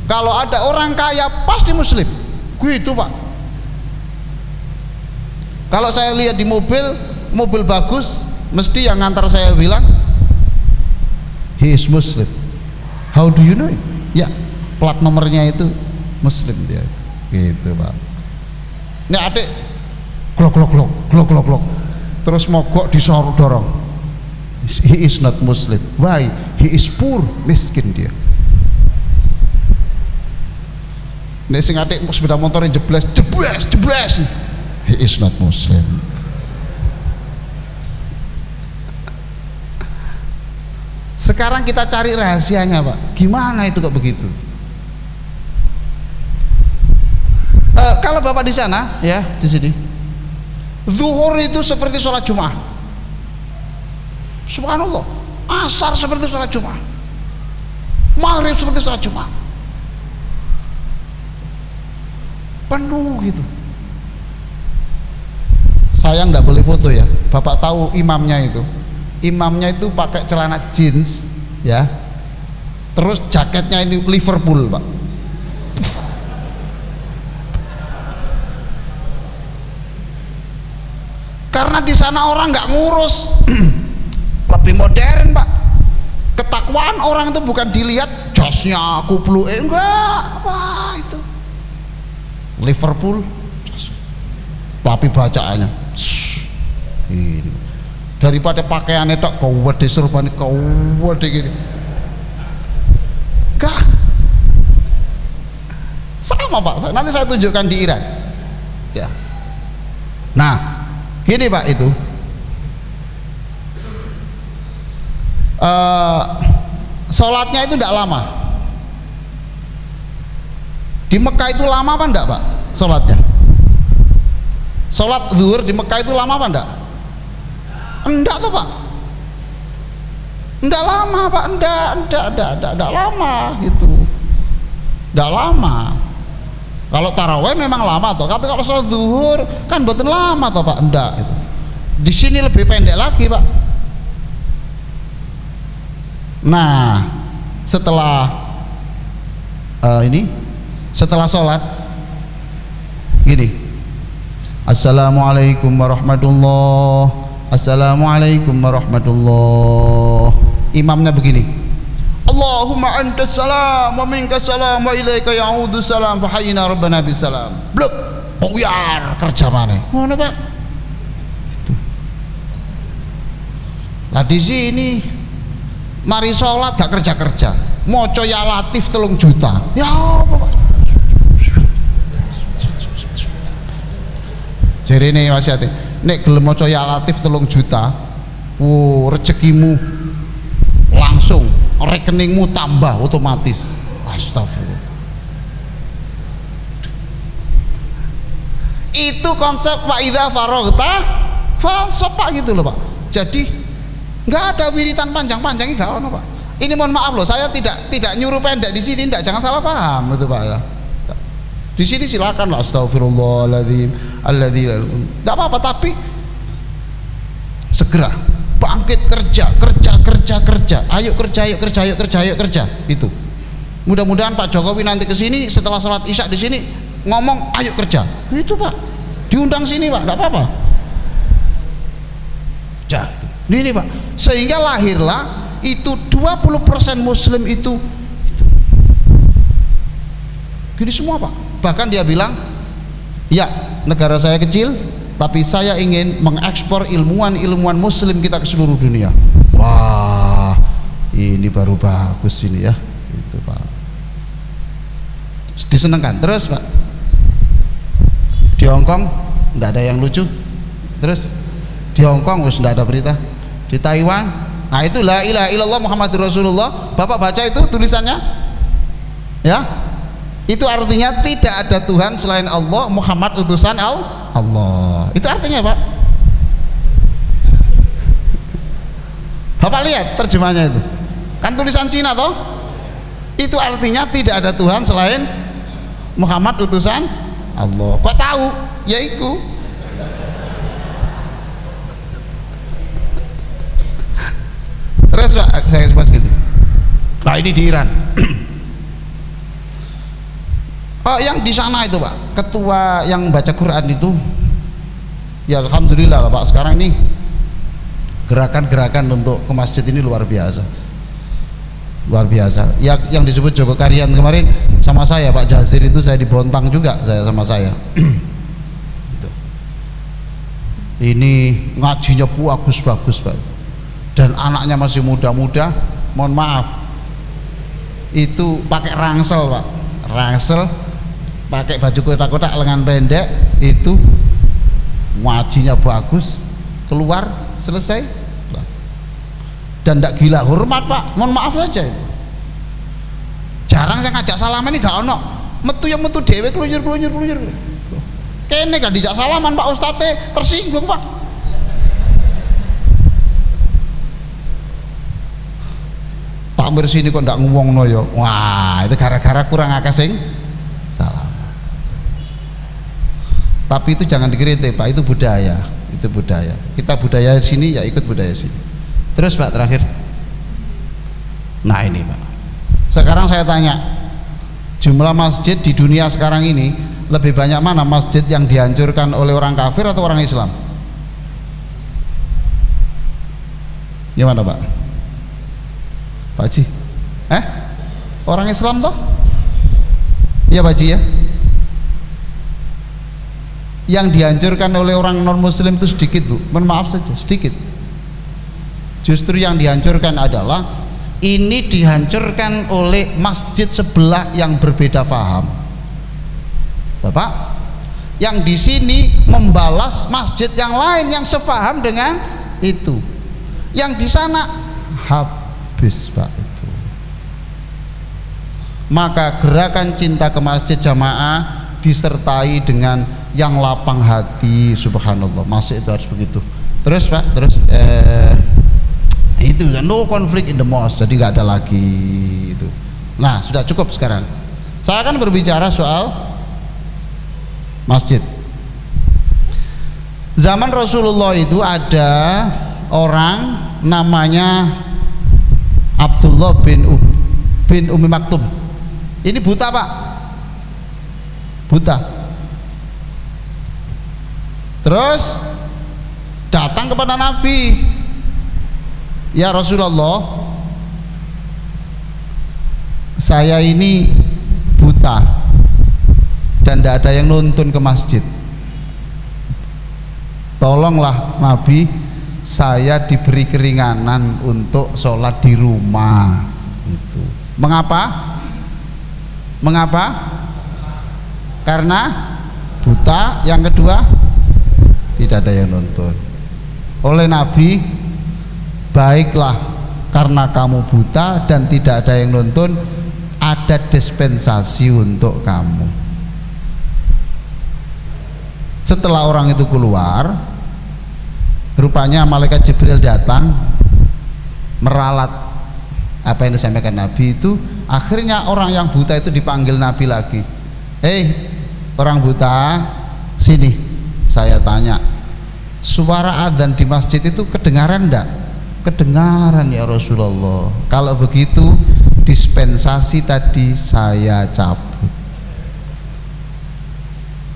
kalau ada orang kaya pasti Muslim, gitu Pak. Kalau saya lihat di mobil bagus, mesti yang ngantar saya bilang, he is Muslim. How do you know it? Ya, plat nomornya itu Muslim dia, gitu Pak. Ini adik glok, terus mogok disuruh dorong. He is not Muslim. Why? He is poor, miskin dia. Nek sing adik sepeda motornya jebles. He is not Muslim. Sekarang kita cari rahasianya Pak, gimana itu kok begitu? Kalau Bapak di sana, ya di sini, zuhur itu seperti sholat Jumat, subhanallah. Asar seperti sholat Jumat, maghrib seperti sholat Jumat, penuh gitu. Saya nggak boleh foto ya, Bapak tahu imamnya itu pakai celana jeans ya, terus jaketnya ini Liverpool Pak. Karena di sana orang nggak ngurus, lebih modern Pak. Ketakwaan orang itu bukan dilihat jasnya, kuplu, enggak, apa itu Liverpool, tapi bacaannya ini. Daripada pakaiannya tak kau wede serban kau wede gini, enggak sama Pak. Nanti saya tunjukkan di Iran ya. Nah gini Pak, itu sholatnya itu tidak lama. Di Mekah itu lama apa enggak Pak sholatnya? Sholat zuhur di Mekah itu lama apa enggak? Enggak tuh Pak, enggak lama Pak, enggak lama gitu, enggak lama. Kalau taraweh memang lama toh, tapi kalau sholat zuhur kan buatan lama toh Pak, enggak gitu. Di sini lebih pendek lagi Pak. Nah setelah setelah sholat gini, assalamualaikum warahmatullahi, assalamualaikum warahmatullahi. Imamnya begini, Allahumma antas salam wa minkas salam wa ilaika ya'udu salam fa hayyina rabbana bis salam. Blok buyar kerja mana? Mana Pak? Itu. Lah di sini mari sholat gak kerja-kerja, moco ya latif 3 juta. Ya apa Pak? Jerene wasiate, nek gelem moco ya latif 3 juta, rezekimu langsung, rekeningmu tambah otomatis. Astagfirullah. Itu konsep wa idza faraghta fansab gitu loh Pak. Jadi nggak ada wiritan panjang-panjang, nggak ono Pak. Ini mohon maaf loh, saya tidak nyuruh pendek di sini, tidak, jangan salah paham itu Pak ya. Di sini silakan lah, astagfirullahaladzim, tidak apa-apa, tapi segera bangkit kerja, ayo kerja itu. Mudah-mudahan Pak Jokowi nanti ke sini setelah sholat isya di sini ngomong ayo kerja, itu Pak, diundang sini Pak, tidak apa-apa. Ini Pak, sehingga lahirlah itu 20% muslim itu gini semua Pak. Bahkan dia bilang, ya negara saya kecil tapi saya ingin mengekspor ilmuwan-ilmuwan muslim kita ke seluruh dunia. Wah, ini baru bagus ini ya, itu Pak, disenengkan. Terus Pak, di Hongkong tidak ada yang lucu, terus di Hongkong wis tidak ada berita, di Taiwan, nah itu la ilaha illallah Muhammadur Rasulullah, Bapak baca itu tulisannya ya, itu artinya tidak ada Tuhan selain Allah, Muhammad utusan Allah. Itu artinya Pak. Bapak lihat terjemahnya itu, kan tulisan Cina toh, itu artinya tidak ada Tuhan selain Muhammad utusan Allah. Kok tahu? Ya itu. Terus Pak, saya pas gitu. Nah ini di Iran. Oh, yang di sana itu Pak, ketua yang baca Quran itu, ya alhamdulillah lah Pak, sekarang ini gerakan-gerakan untuk ke masjid ini luar biasa, luar biasa. Ya, yang disebut Joko Karyan kemarin sama saya Pak Jazir itu, saya dibontang juga sama saya. Ini ngajinya bagus-bagus Pak, dan anaknya masih muda-muda. Mohon maaf, itu pakai rangsel Pak, rangsel, pakai baju kotak-kotak lengan pendek, itu ngajinya bagus, keluar selesai, dan tidak gila hormat Pak. Mohon maaf aja itu. Jarang saya ngajak salaman ini gak ono, metu yang metu dewe keluyur. Kene gak dijak salaman Pak Ustadz, tersinggung Pak. Takmir sini kok ndak ngomongno ya. Wah, itu gara-gara kurang akeh sing salam. Tapi itu jangan dikritik Pak, itu budaya, itu budaya. Kita budaya sini ya ikut budaya sini. Terus Pak terakhir. Nah ini Pak, sekarang saya tanya, jumlah masjid di dunia sekarang ini lebih banyak mana masjid yang dihancurkan oleh orang kafir atau orang Islam? Gimana Pak? Pak Haji? Orang Islam toh? Iya Pak Haji ya? Yang dihancurkan oleh orang non muslim itu sedikit Bu, mohon maaf saja, sedikit. Justru yang dihancurkan adalah ini dihancurkan oleh masjid sebelah yang berbeda faham. Bapak, yang di sini membalas masjid yang lain yang sefaham dengan itu, yang di sana habis Pak itu. Maka gerakan cinta ke masjid jamaah disertai dengan yang lapang hati, subhanallah, masjid itu harus begitu. Terus Pak, terus itu kan no conflict in the mosque, jadi nggak ada lagi itu. Nah sudah cukup sekarang. Saya akan berbicara soal masjid. Zaman Rasulullah itu ada orang namanya Abdullah bin Umi Maktum. Ini buta Pak, buta. Terus datang kepada Nabi, ya Rasulullah, saya ini buta dan tidak ada yang nuntun ke masjid, tolonglah Nabi, saya diberi keringanan untuk sholat di rumah. Itu. Mengapa? Mengapa? Karena buta. Yang kedua, tidak ada yang nuntun. Oleh Nabi, baiklah, karena kamu buta dan tidak ada yang nuntun, ada dispensasi untuk kamu. Setelah orang itu keluar, rupanya malaikat Jibril datang meralat apa yang disampaikan Nabi itu. Akhirnya orang yang buta itu dipanggil Nabi lagi. Orang buta, sini, saya tanya, suara adzan di masjid itu kedengaran enggak? Kedengaran ya Rasulullah. Kalau begitu dispensasi tadi saya cabut.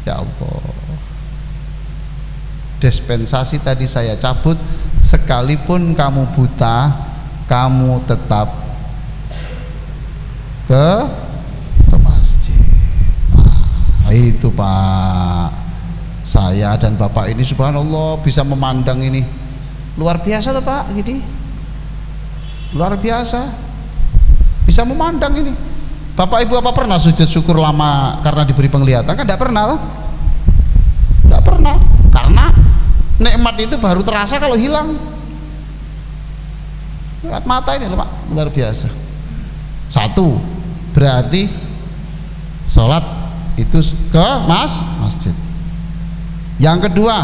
Ya Allah. dispensasi tadi saya cabut, sekalipun kamu buta, kamu tetap ke masjid. Nah, itu Pak, saya dan Bapak ini subhanallah bisa memandang ini luar biasa tuh Pak, gini luar biasa bisa memandang ini. Bapak Ibu apa pernah sujud syukur lama karena diberi penglihatan? Kan tidak pernah, tidak pernah, karena nikmat itu baru terasa kalau hilang. Lewat mata ini loh Pak, luar biasa. Satu, berarti sholat itu ke masjid. Yang kedua,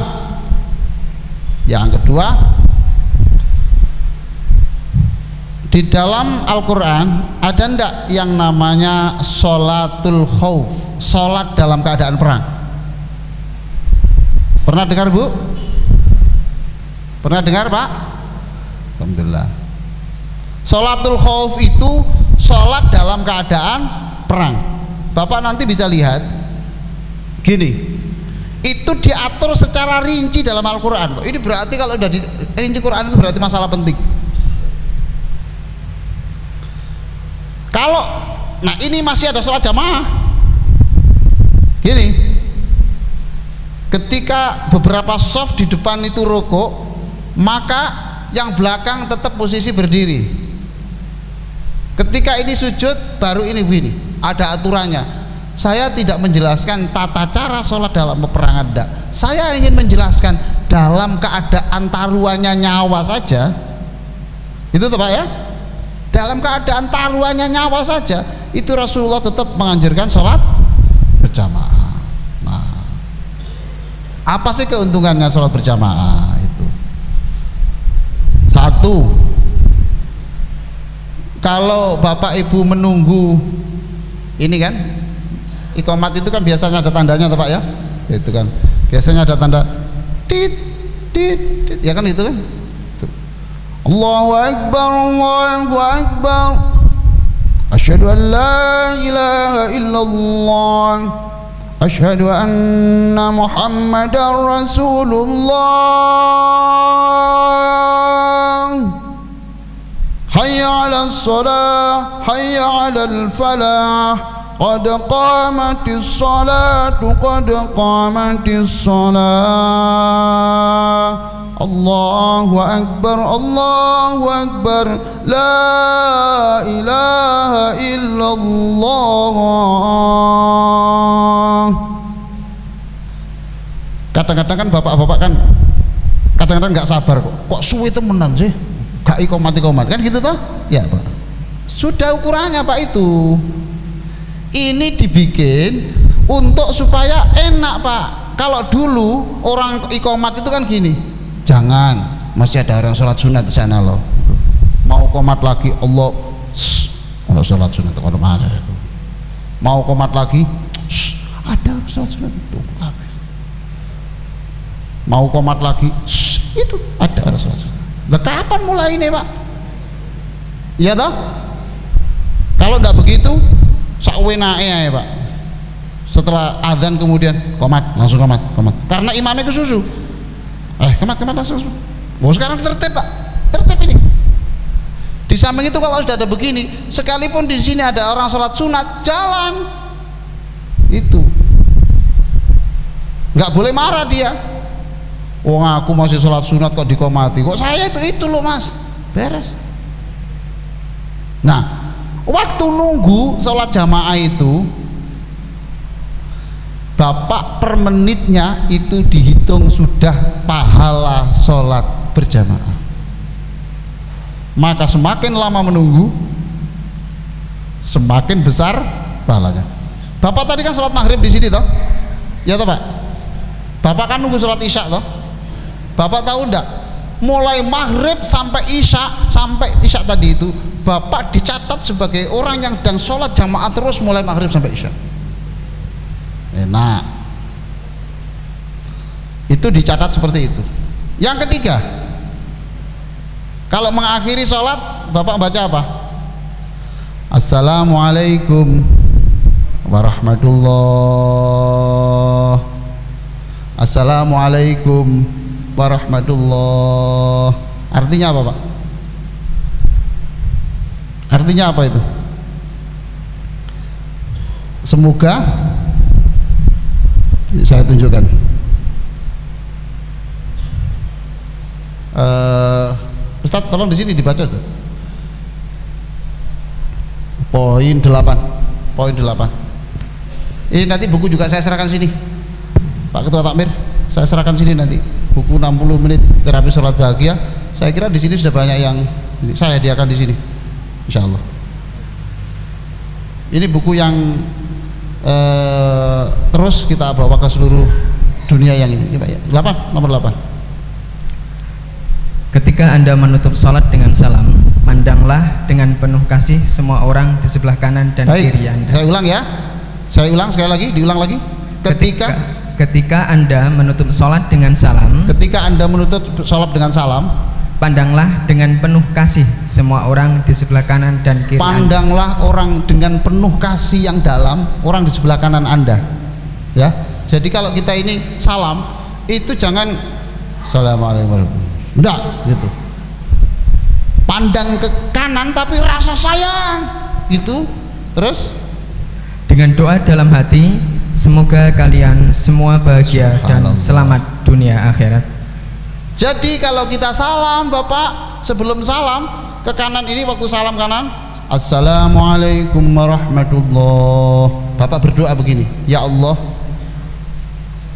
di dalam Al-Quran ada ndak yang namanya sholatul khauf, sholat dalam keadaan perang? Pernah dengar Bu? Pernah dengar Pak? Alhamdulillah. Sholatul khauf itu sholat dalam keadaan perang. Bapak nanti bisa lihat gini, itu diatur secara rinci dalam Al-Quran. Ini berarti kalau udah di rinci Quran itu berarti masalah penting. Kalau nah ini masih ada sholat jamaah gini, ketika beberapa shaf di depan itu rukuk, maka yang belakang tetap posisi berdiri. Ketika ini sujud, baru ini begini, ada aturannya. Saya tidak menjelaskan tata cara sholat dalam peperangan, enggak. Saya ingin menjelaskan dalam keadaan taruhannya nyawa saja. Itu tuh Pak ya, dalam keadaan taruhannya nyawa saja, itu Rasulullah tetap menganjurkan sholat berjamaah. Nah, apa sih keuntungannya sholat berjamaah itu? Satu, kalau Bapak Ibu menunggu ini kan, iqamat itu kan biasanya ada tandanya Pak ya, itu kan biasanya ada tanda tit tit tit, ya kan itu kan. Allahu Akbar, Allahu Akbar, asyhadu an la ilaha illallah, asyhadu anna Muhammadar Rasulullah, hayya 'alas shalah, hayya 'alal falah, qad qamatis salatu, qad qamatis salah, Allahu Akbar, Allahu Akbar, la ilaha illallah. Kadang-kadang kan bapak-bapak kan kadang-kadang nggak sabar, kok suwi temenan sih, gak iqamat kan gitu toh ya Pak. Sudah ukurannya Pak, itu ini dibikin untuk supaya enak Pak. Kalau dulu orang iqamat itu kan gini, jangan, masih ada orang sholat sunat di sana loh, mau qomat lagi Allah, kalau sholat sunat itu kalau mana itu mau qomat lagi, ada sholat sunat itu, mau qomat lagi, itu ada orang sholat sunat. Nah, kapan mulai ini Pak? Iya toh? Kalau tidak begitu sakwenake ya Pak, setelah azan kemudian qomat, langsung qomat, karena imamnya kesusu. Kemat langsung. Oh, sekarang tertib Pak, tertib ini. Di samping itu kalau sudah ada begini, sekalipun di sini ada orang sholat sunat, jalan itu nggak boleh marah dia. Wong aku masih sholat sunat kok dikomati, kok saya itu loh Mas, beres. Nah, waktu nunggu sholat jamaah itu, Bapak per menitnya itu dihitung sudah pahala sholat berjamaah. Maka semakin lama menunggu, semakin besar pahalanya. Bapak tadi kan sholat maghrib di sini toh, ya toh Pak? Bapak kan nunggu sholat isya toh. Bapak tahu enggak? Mulai maghrib sampai isya tadi itu, Bapak dicatat sebagai orang yang sedang sholat jamaah terus mulai maghrib sampai isya. Enak, itu dicatat seperti itu. Yang ketiga, kalau mengakhiri sholat Bapak baca apa? Assalamualaikum warahmatullah, Assalamualaikum warahmatullah. Artinya apa, Pak? Artinya apa itu? Semoga saya tunjukkan. Ustadz, tolong di sini dibaca, Ustadz. Poin 8. Poin 8. Ini nanti buku juga saya serahkan sini, Pak Ketua Takmir. Saya serahkan sini nanti buku 60 menit terapi sholat bahagia. Saya kira di sini sudah banyak yang saya hadiahkan di sini, insya Allah. Ini buku yang terus kita bawa ke seluruh dunia yang ini, Pak ya. 8, nomor 8. Ketika Anda menutup sholat dengan salam, pandanglah dengan penuh kasih semua orang di sebelah kanan dan kiri Anda. Saya ulang ya. Saya ulang sekali lagi, diulang lagi. Ketika Anda menutup sholat dengan salam, ketika Anda menutup sholat dengan salam, pandanglah dengan penuh kasih semua orang di sebelah kanan dan kiri. Pandanglah orang dengan penuh kasih yang dalam, orang di sebelah kanan Anda. Ya. Jadi kalau kita ini salam, itu jangan assalamualaikum. Enggak, gitu. Pandang ke kanan tapi rasa sayang. Gitu. Terus dengan doa dalam hati, semoga kalian semua bahagia dan selamat dunia akhirat. Jadi kalau kita salam, Bapak, sebelum salam ke kanan ini, waktu salam kanan, assalamualaikum warahmatullah, Bapak berdoa begini, ya Allah,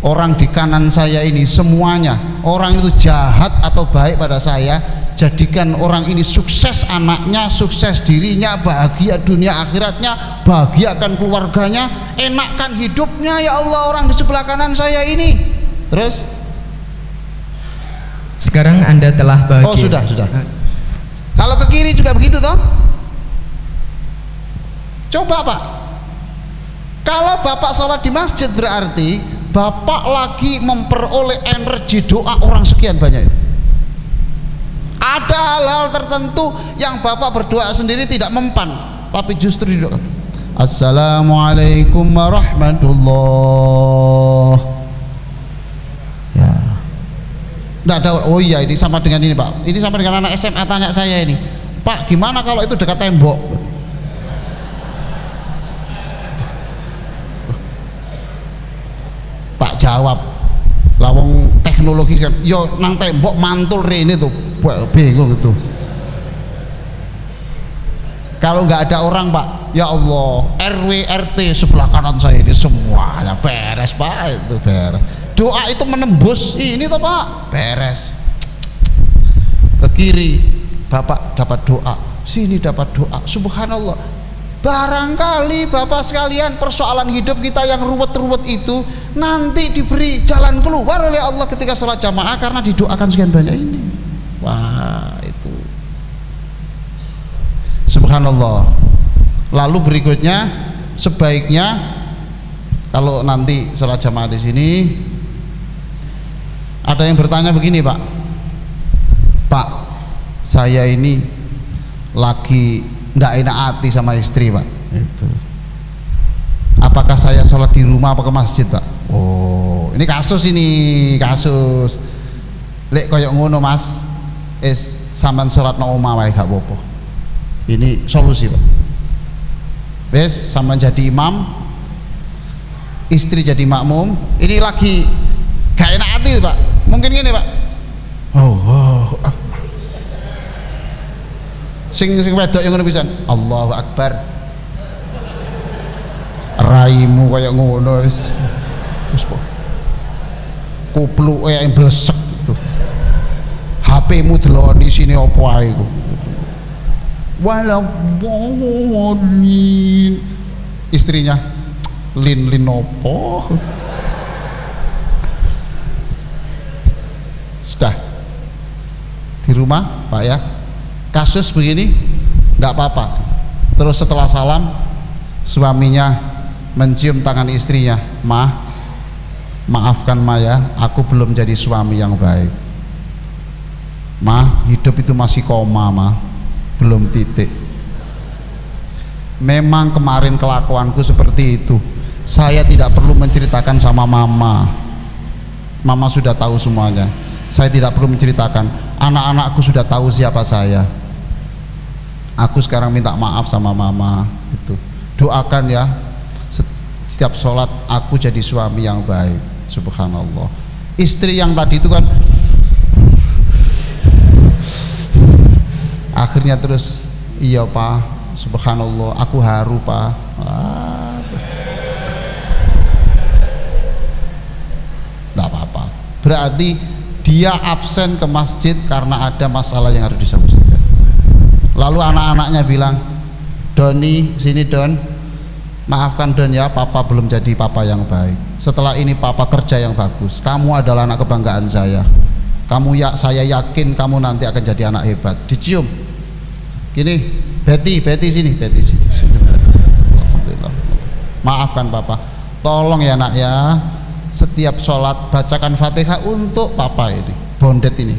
orang di kanan saya ini semuanya, orang itu jahat atau baik pada saya, jadikan orang ini sukses anaknya, sukses dirinya, bahagia dunia akhiratnya, bahagiakan keluarganya, enakkan hidupnya ya Allah orang di sebelah kanan saya ini. Terus sekarang Anda telah bahagia. Oh sudah. Kalau ke kiri juga begitu toh? Coba Pak, kalau Bapak sholat di masjid berarti Bapak lagi memperoleh energi doa orang sekian banyak. Ada hal-hal tertentu yang Bapak berdoa sendiri tidak mempan, tapi justru didoakan. Assalamualaikum warahmatullah. Ya. Nggak ada. Oh iya, ini sama dengan ini Pak. Ini sama dengan anak SMA tanya saya ini, Pak, gimana kalau itu dekat tembok? Tak jawab. Lawang teknologi kan, yo nang tembok mantul rene tuh, bingung gitu. Kalau nggak ada orang Pak, ya Allah, RW RT sebelah kanan saya ini semuanya beres Pak, itu beres. Doa itu menembus ini tuh Pak, beres. Ke kiri Bapak dapat doa, sini dapat doa, subhanallah. Barangkali Bapak sekalian persoalan hidup kita yang ruwet-ruwet itu nanti diberi jalan keluar oleh Allah ketika sholat jamaah karena didoakan sekian banyak ini. Wah itu subhanallah. Lalu berikutnya sebaiknya kalau nanti sholat jamaah di sini ada yang bertanya begini Pak, saya ini lagi nggak enak hati sama istri Pak. Itu. Apakah saya sholat di rumah apa ke masjid Pak? Oh, ini kasus lek koyok ngono Mas, sampean sholat nang omah wae gak apa-apa. Ini solusi Pak. Wes sampean jadi imam, istri jadi makmum, ini lagi gak enak hati Pak. Mungkin gini Pak. Sing wedok yang ngono pisan, Allahu Akbar. Raimu kayak ngono wis. Wis po. Kupluke blesek itu. HP-mu deloni sini opo ae iku. Wala bolin. Istrinya lin opo. Sudah. Di rumah, Pak ya. Kasus begini nggak apa-apa. Terus setelah salam suaminya mencium tangan istrinya, maafkan Ma ya, aku belum jadi suami yang baik Ma, hidup itu masih koma Ma, belum titik. Memang kemarin kelakuanku seperti itu, saya tidak perlu menceritakan sama Mama sudah tahu semuanya. Saya tidak perlu menceritakan, anak-anakku sudah tahu siapa saya. Aku sekarang minta maaf sama mama. Itu doakan ya, setiap sholat aku jadi suami yang baik. Subhanallah. Istri yang tadi itu kan akhirnya terus, iya pak, subhanallah, aku haru pak. Tidak apa-apa, berarti dia absen ke masjid karena ada masalah yang harus diselesaikan. Lalu anak-anaknya bilang, Doni sini Don, maafkan Don ya, papa belum jadi papa yang baik. Setelah ini papa kerja yang bagus. Kamu adalah anak kebanggaan saya. Saya yakin kamu nanti akan jadi anak hebat. Dicium. Gini, Betty sini, Betty sini. Alhamdulillah. Maafkan papa. Tolong ya nak ya, setiap sholat bacakan Fatihah untuk papa ini, bondet ini.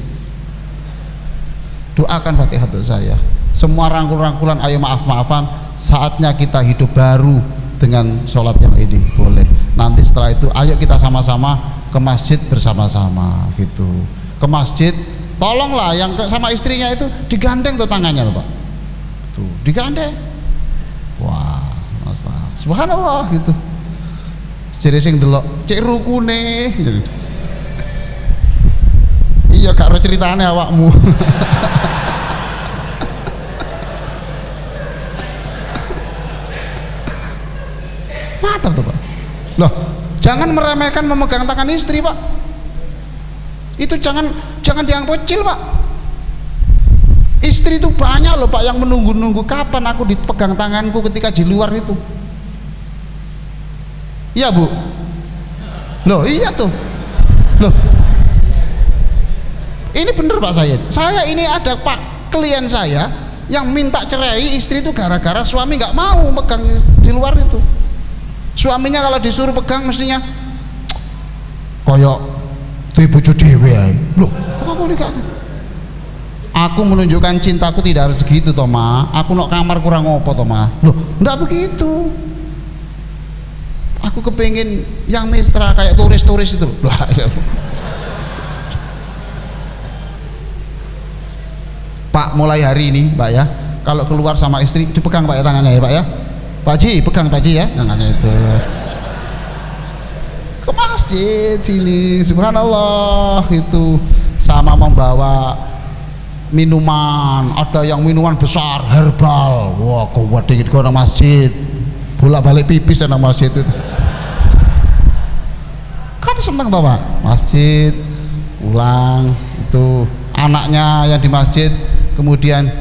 Doakan Fatihah untuk saya. Semua rangkul-rangkulan, ayo maaf-maafan. Saatnya kita hidup baru dengan sholat yang ini, boleh. Nanti setelah itu ayo kita sama-sama ke masjid bersama-sama gitu. Ke masjid, tolonglah yang sama istrinya itu digandeng tuh tangannya tuh pak, tuh digandeng. Wah, subhanallah gitu. Jadi sing delok cek rukune gitu. Iya karo ceritane awakmu. Mantap tuh pak. Loh, jangan meremehkan memegang tangan istri pak. Itu jangan dianggap kecil pak. Istri itu banyak loh pak yang menunggu-nunggu kapan aku dipegang tanganku ketika di luar itu. Iya bu. Loh iya tuh. Loh, ini bener pak saya ini ada pak klien saya yang minta cerai istri itu gara-gara suami nggak mau pegang di luar itu. Suaminya kalau disuruh pegang mestinya koyok tuh bojo dhewe ae. Loh, kok boleh gak? Aku menunjukkan cintaku tidak harus segitu toh ma. Aku nok kamar kurang opo toh ma. Loh, enggak begitu. Aku kepengin yang mesra kayak turis-turis itu. Loh, Pak, mulai hari ini Pak ya, kalau keluar sama istri dipegang Pak ya tangannya ya Pak ya. Pak Ji, pegang Pak Ji ya tangannya itu. Ke masjid sini, subhanallah itu, sama membawa minuman, ada yang minuman besar herbal. Wah, kuat dikit ke masjid, bolak-balik pipis di masjid itu. Kan seneng toh Pak, masjid pulang itu anaknya yang di masjid, kemudian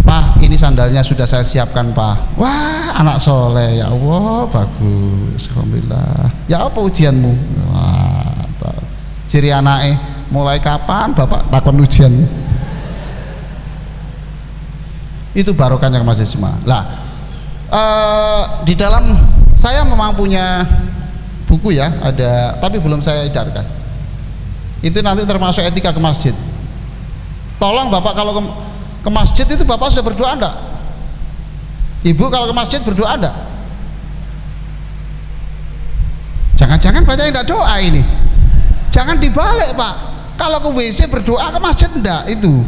Pak ini sandalnya sudah saya siapkan Pak. Wah anak soleh ya Allah, bagus, alhamdulillah. Ya apa ujianmu? Wah, ciri anaknya mulai kapan bapak takon ujian? Itu barokahnya ke masjid semua. Lah di dalam saya memang punya buku ya, ada, tapi belum saya edarkan. Itu nanti termasuk etika ke masjid. Tolong bapak kalau ke masjid itu bapak sudah berdoa enggak? Ibu kalau ke masjid berdoa enggak? Jangan-jangan banyak yang enggak doa ini. Jangan dibalik pak. Kalau ke WC berdoa, ke masjid enggak itu?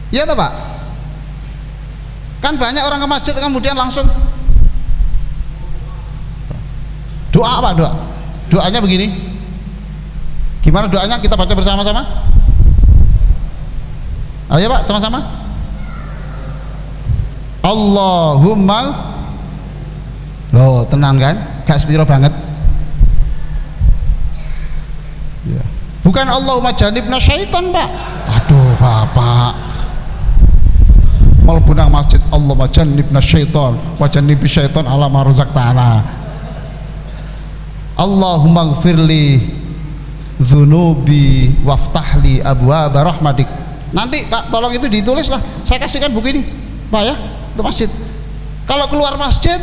Iya toh pak? Kan banyak orang ke masjid kemudian langsung doa pak, doa. Doanya begini. Gimana doanya? Kita baca bersama-sama. Ayo pak, sama-sama. Allahumma. Loh, tenang kan? Gak sepiro banget. Ya. Bukan Allahumma janibna syaitan pak. Aduh bapak, mal bunang masjid Allahumma janibna syaitan wa janibi syaitan ala ma razaqtana. Allahumma gfirli dzunubi waftahli abwaaba rahmatik. Nanti Pak tolong itu ditulis lah, saya kasihkan buku ini Pak ya, untuk masjid. Kalau keluar masjid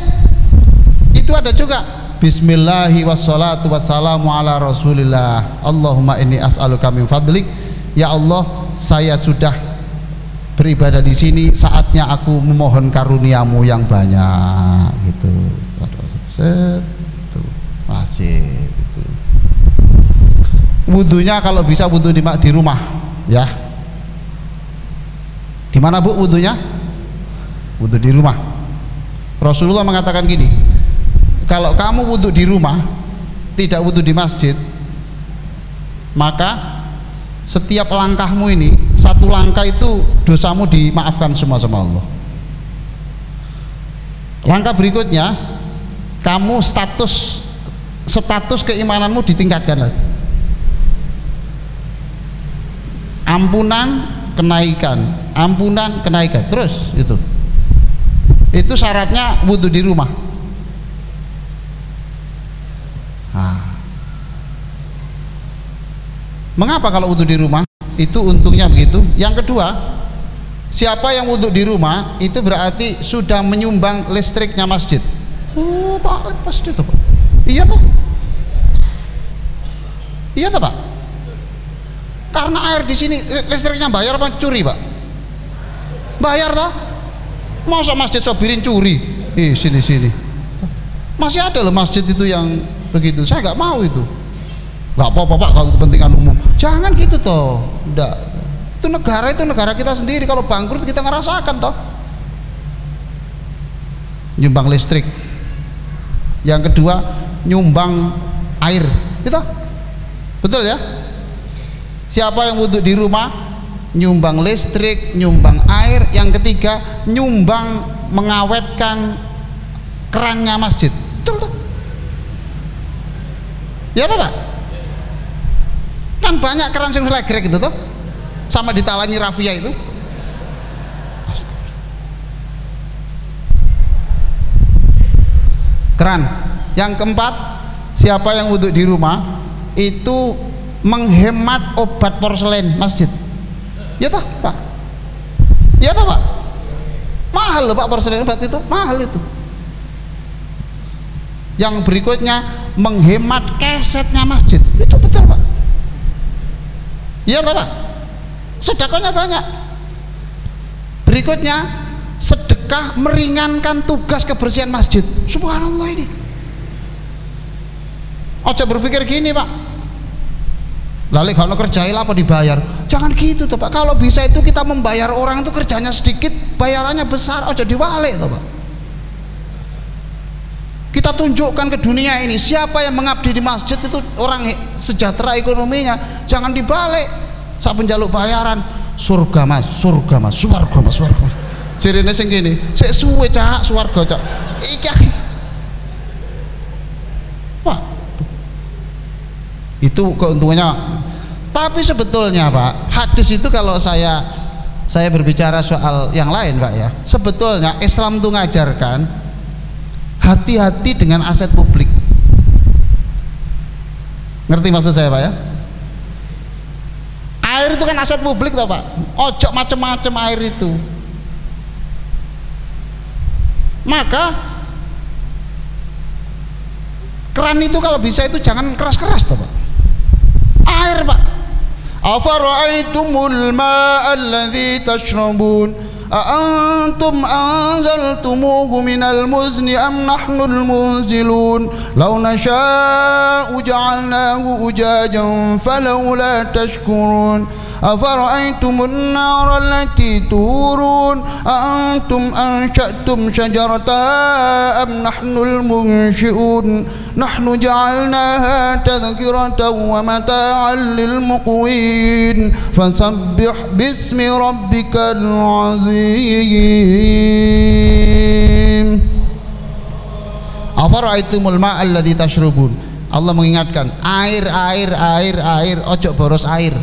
itu ada juga bismillahi wassalatu wassalamu ala rasulillah. Allahumma inni as'aluka min fadlik. Ya Allah, saya sudah beribadah di sini, saatnya aku memohon karuniamu yang banyak gitu. Masjid itu. Wudunya kalau bisa wudu di rumah, ya. Di mana Bu wudunya? Wudu di rumah. Rasulullah mengatakan gini, kalau kamu wudu di rumah, tidak wudu di masjid, maka setiap langkahmu ini, satu langkah itu dosamu dimaafkan semua sama Allah. Langkah berikutnya, kamu status keimananmu ditingkatkan lagi. Ampunan, kenaikan, ampunan, kenaikan, terus itu syaratnya wudu di rumah. Mengapa kalau wudu di rumah? Itu untungnya begitu. Yang kedua, siapa yang wudu di rumah itu berarti sudah menyumbang listriknya masjid. Oh Pak, masjid itu Pak. Iya toh? Iya toh Pak? Karena air di sini listriknya bayar apa curi Pak? Bayar toh? Masa masjid sobirin curi? Sini. Masih ada loh masjid itu yang begitu. Saya nggak mau itu. Nggak apa-apa Pak kalau kepentingan umum. Jangan gitu toh. Enggak. Itu negara kita sendiri. Kalau bangkrut kita ngerasakan toh. Nyumbang listrik. Yang kedua nyumbang air. Gitu. Betul ya? Siapa yang wudu di rumah nyumbang listrik, nyumbang air. Yang ketiga nyumbang mengawetkan kerannya masjid. Betul toh? Ya toh Pak? Kan banyak keran yang legrek gitu tuh, sama ditalani rafia itu. Keran. Yang keempat, siapa yang wudhu di rumah itu menghemat obat porselen masjid. Ya toh Pak? Ya toh Pak? Mahal loh Pak porselen obat itu, mahal itu. Yang berikutnya menghemat kesetnya masjid. Itu betul Pak. Iya toh Pak? Sedekahnya banyak. Berikutnya sedekah meringankan tugas kebersihan masjid. Subhanallah ini. Ojo berpikir gini Pak, lalu kalau kerjain apa dibayar. Jangan gitu toh Pak. Kalau bisa itu kita membayar orang itu kerjanya sedikit, bayarannya besar. Ojo diwalik toh Pak. Kita tunjukkan ke dunia ini siapa yang mengabdi di masjid itu orang sejahtera ekonominya. Jangan dibalik. Sak penjaluk bayaran surga mas, surga mas, swarga mas, swarga mas. Jirine sing kene, sik suwe cak swarga cak. Iki. Wah. Itu keuntungannya. Tapi sebetulnya Pak, hadis itu kalau saya berbicara soal yang lain Pak ya. Sebetulnya Islam itu ngajarkan hati-hati dengan aset publik. Ngerti maksud saya Pak ya? Air itu kan aset publik toh Pak. Ojo macem-macem air itu. Maka keran itu kalau bisa itu jangan keras-keras toh Pak. Air Pak. Afara'aitumul ma'a alladhi tashrabun أأنتم أنزلتموه من المزن أم نحن المنزلون لو نشاء جعلناه أجاجا فلولا تشكرون أفرأيتم النار التي تورون أأنتم أنشأتم شجرتها أم نحن المنشئون نحن جعلناها تذكرة ومتاعا للمقوين فسبح باسم ربك العظيم أفرأيتم الماء الذي تشربون. Allah mengingatkan air, ojo boros air.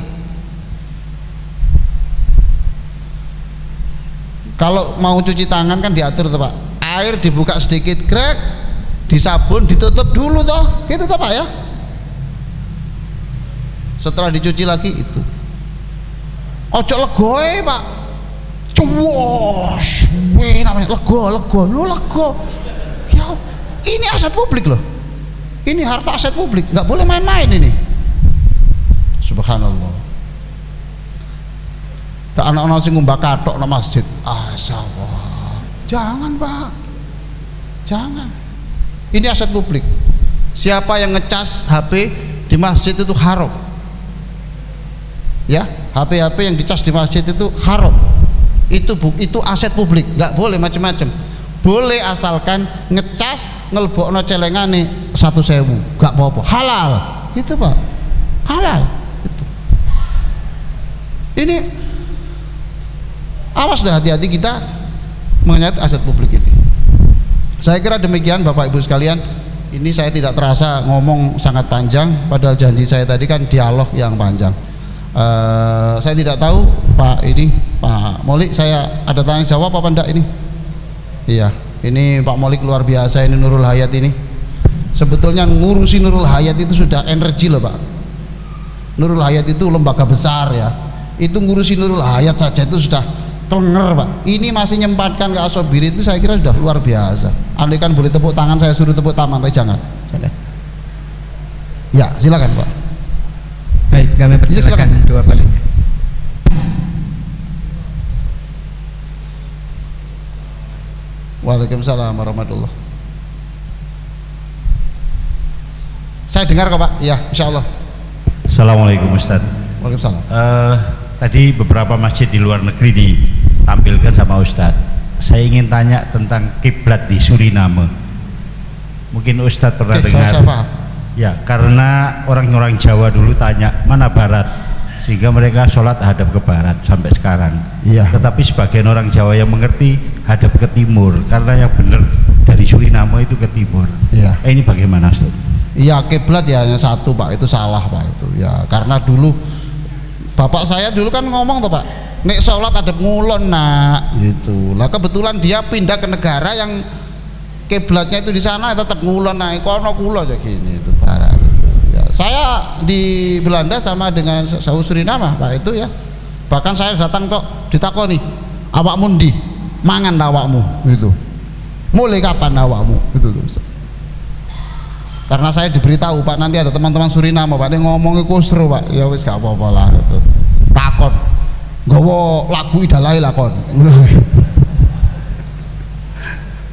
Kalau mau cuci tangan kan diatur toh Pak, air dibuka sedikit grek, disabun, ditutup dulu toh, gitu toh Pak ya. Setelah dicuci lagi itu ojo legoe Pak, cuwos namanya lego ya, ini aset publik loh, ini harta aset publik, nggak boleh main-main ini. Subhanallah. Tak anak-anak sing ngumbah kathok nang masjid. Asyaallah. Jangan, Pak. Jangan. Ini aset publik. Siapa yang ngecas HP di masjid itu haram. Ya, HP-HP yang dicas di masjid itu haram. Itu aset publik, nggak boleh macam-macam. Boleh asalkan ngecas ngelbokno celengane 1.000, nggak apa-apa, halal. Itu Pak, halal. Itu. Ini awas dah, hati-hati kita mengenai aset publik itu. Saya kira demikian Bapak Ibu sekalian. Ini saya tidak terasa ngomong sangat panjang, padahal janji saya tadi kan dialog yang panjang. Saya tidak tahu Pak Molik, saya ada tanya jawab apa enggak ini? Iya, ini Pak Molik luar biasa ini, Nurul Hayat ini. Sebetulnya ngurusi Nurul Hayat itu sudah energi loh Pak. Nurul Hayat itu lembaga besar ya. Itu ngurusi Nurul Hayat saja itu sudah kelenger Pak. Ini masih nyempatkan ke Asobiri itu saya kira sudah luar biasa. Andai kan boleh tepuk tangan saya suruh tepuk tangan, tapi jangan. Ya silakan Pak. Baik, kami persilakan dua kali. Waalaikumsalam warahmatullah. Saya dengar kok Pak. Ya, insya Allah. Assalamualaikum Ustaz. Waalaikumsalam. Tadi beberapa masjid di luar negeri ditampilkan sama Ustaz. Saya ingin tanya tentang kiblat di Suriname. Mungkin Ustaz pernah dengar. Ya, karena orang-orang Jawa dulu tanya mana barat, sehingga mereka sholat hadap ke barat sampai sekarang. Iya. Tetapi sebagian orang Jawa yang mengerti hadap ke timur, karena yang benar dari Suriname itu ke timur. Iya. Ini bagaimana Ustaz? Iya, kiblat ya hanya satu Pak, itu salah Pak itu. Ya, karena dulu bapak saya dulu kan ngomong tuh Pak, nek sholat hadap ngulon nak, gitu. Lah kebetulan dia pindah ke negara yang kiblatnya itu di sana tetap ngulon naik kono kulo aja gini itu barat. Ya, saya di Belanda sama dengan Saus Suriname Pak itu ya. Bahkan saya datang tok ditakoni, awakmu ndi? Mangan awakmu gitu. Mulai kapan awakmu? Gitu tuh. Karena saya diberitahu Pak, nanti ada teman-teman Suriname Pak, dia ngomong iku seru Pak. Ya wis gak apa-apa lah gitu. Takon. Nggawa lagu idalai lakon.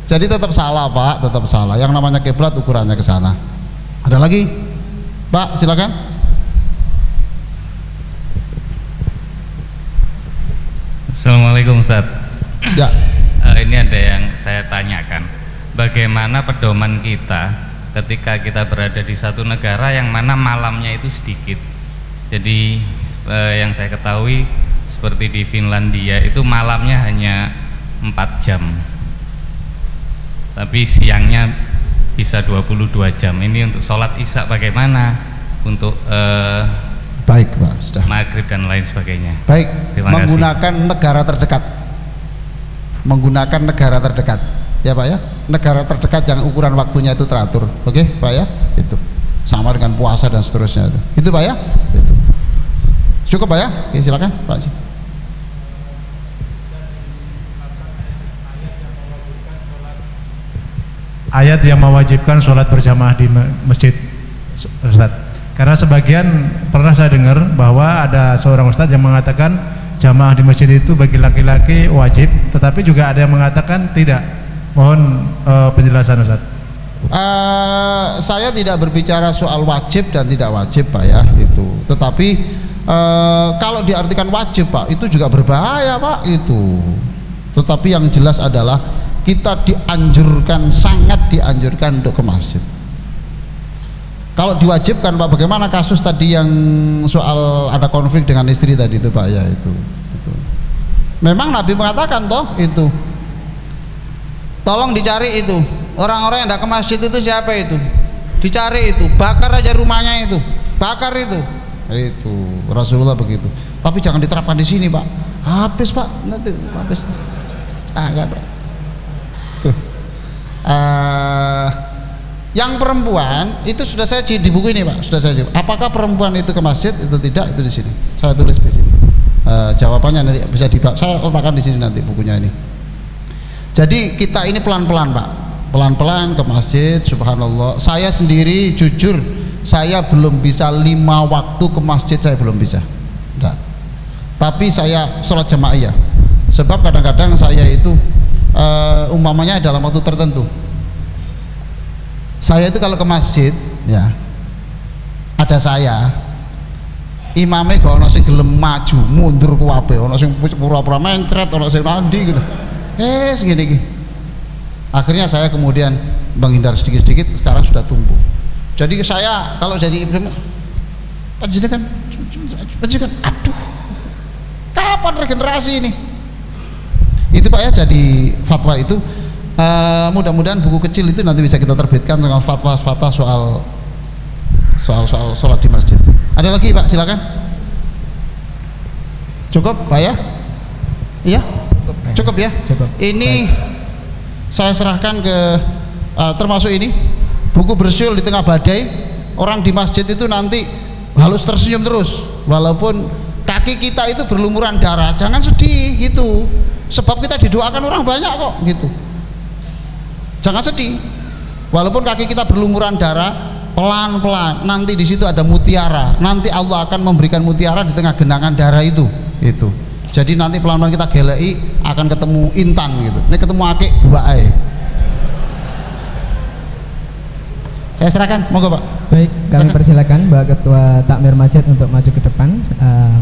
Jadi tetap salah Pak, tetap salah. Yang namanya kiblat ukurannya ke sana. Ada lagi? Pak, silakan. Assalamualaikum Ustaz. Ya. Ini ada yang saya tanyakan. Bagaimana pedoman kita ketika kita berada di satu negara yang mana malamnya itu sedikit? Jadi yang saya ketahui seperti di Finlandia itu malamnya hanya 4 jam. Tapi siangnya bisa 22 jam. Ini untuk sholat isya bagaimana? Untuk baik Pak, sudah. maghrib dan lain sebagainya. Baik, Terima menggunakan kasih. negara terdekat. Menggunakan negara terdekat. Ya Pak ya, negara terdekat yang ukuran waktunya itu teratur. Oke Pak ya, itu sama dengan puasa dan seterusnya itu Pak ya, itu cukup Pak ya. Oke, silakan Pak Haji. Ayat yang mewajibkan sholat berjamaah di masjid Ustaz. Karena sebagian pernah saya dengar bahwa ada seorang Ustaz yang mengatakan jamaah di masjid itu bagi laki-laki wajib, tetapi juga ada yang mengatakan tidak. Mohon penjelasan Ustaz. Saya tidak berbicara soal wajib dan tidak wajib Pak ya, itu. Tetapi kalau diartikan wajib Pak, itu juga berbahaya Pak itu. Tetapi yang jelas adalah kita dianjurkan, sangat dianjurkan untuk ke masjid. Kalau diwajibkan Pak, bagaimana kasus tadi yang soal ada konflik dengan istri tadi itu Pak ya, itu. Memang Nabi mengatakan toh itu, tolong dicari itu orang-orang yang tidak ke masjid itu siapa itu, dicari itu, bakar aja rumahnya itu, bakar itu Rasulullah begitu. Tapi jangan diterapkan di sini Pak, habis Pak, nanti habis. Enggak Pak. Yang perempuan itu sudah saya di buku ini Pak, sudah saya jawab. Apakah perempuan itu ke masjid? Itu tidak, itu di sini. Saya tulis di sini. Jawabannya nanti bisa saya letakkan di sini nanti bukunya ini. Jadi kita ini pelan-pelan Pak, pelan-pelan ke masjid. Subhanallah. Saya sendiri jujur, saya belum bisa 5 waktu ke masjid, saya belum bisa. Enggak. Tapi saya sholat jamaah ya. Sebab kadang-kadang saya itu umpamanya dalam waktu tertentu, saya itu kalau ke masjid ya, ada saya imame gak ono sing gelem maju mundur kuwabe, ono sing pura-pura mencret, ono sing nandi gitu. Segini iki. Akhirnya saya kemudian menghindar sedikit-sedikit, sekarang sudah tumbuh. Jadi saya kalau jadi ibu panjenengan, aduh, kapan regenerasi ini? Itu Pak ya, jadi fatwa itu mudah-mudahan buku kecil itu nanti bisa kita terbitkan dengan fatwa-fatwa soal sholat di masjid. Ada lagi Pak, silakan. Cukup Pak ya? Iya? Cukup ya? Cukup. Ini saya serahkan ke termasuk ini buku bersyul di tengah badai. Orang di masjid itu nanti harus tersenyum terus walaupun kaki kita itu berlumuran darah. Jangan sedih gitu, sebab kita didoakan orang banyak kok gitu. Jangan sedih walaupun kaki kita berlumuran darah, pelan-pelan nanti di situ ada mutiara, nanti Allah akan memberikan mutiara di tengah genangan darah itu. Jadi nanti pelan-pelan kita gelei akan ketemu intan gitu. Ini ketemu akik buae. Saya serahkan, monggo Pak. Baik, kami persilakan Mbak Ketua Takmir Masjid untuk maju ke depan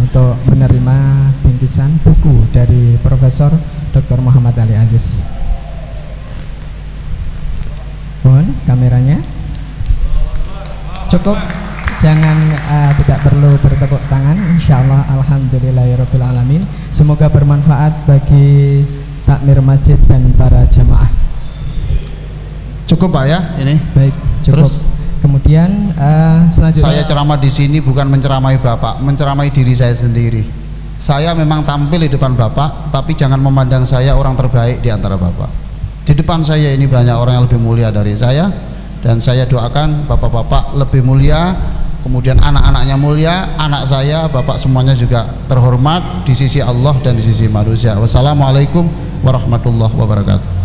untuk menerima bingkisan buku dari Profesor Dr. Muhammad Ali Aziz. Mohon kameranya. Cukup, jangan tidak perlu bertepuk tangan. Insyaallah alhamdulillahirabbil alamin. Semoga bermanfaat bagi takmir masjid dan para jamaah. Cukup Pak ya ini. Baik, cukup. Terus, kemudian selanjutnya saya ceramah di sini bukan menceramai Bapak, menceramai diri saya sendiri. Saya memang tampil di depan Bapak, tapi jangan memandang saya orang terbaik di antara Bapak. Di depan saya ini banyak orang yang lebih mulia dari saya, dan saya doakan bapak-bapak lebih mulia, kemudian anak-anaknya mulia, anak saya, bapak semuanya juga terhormat di sisi Allah dan di sisi manusia. Wassalamualaikum warahmatullahi wabarakatuh.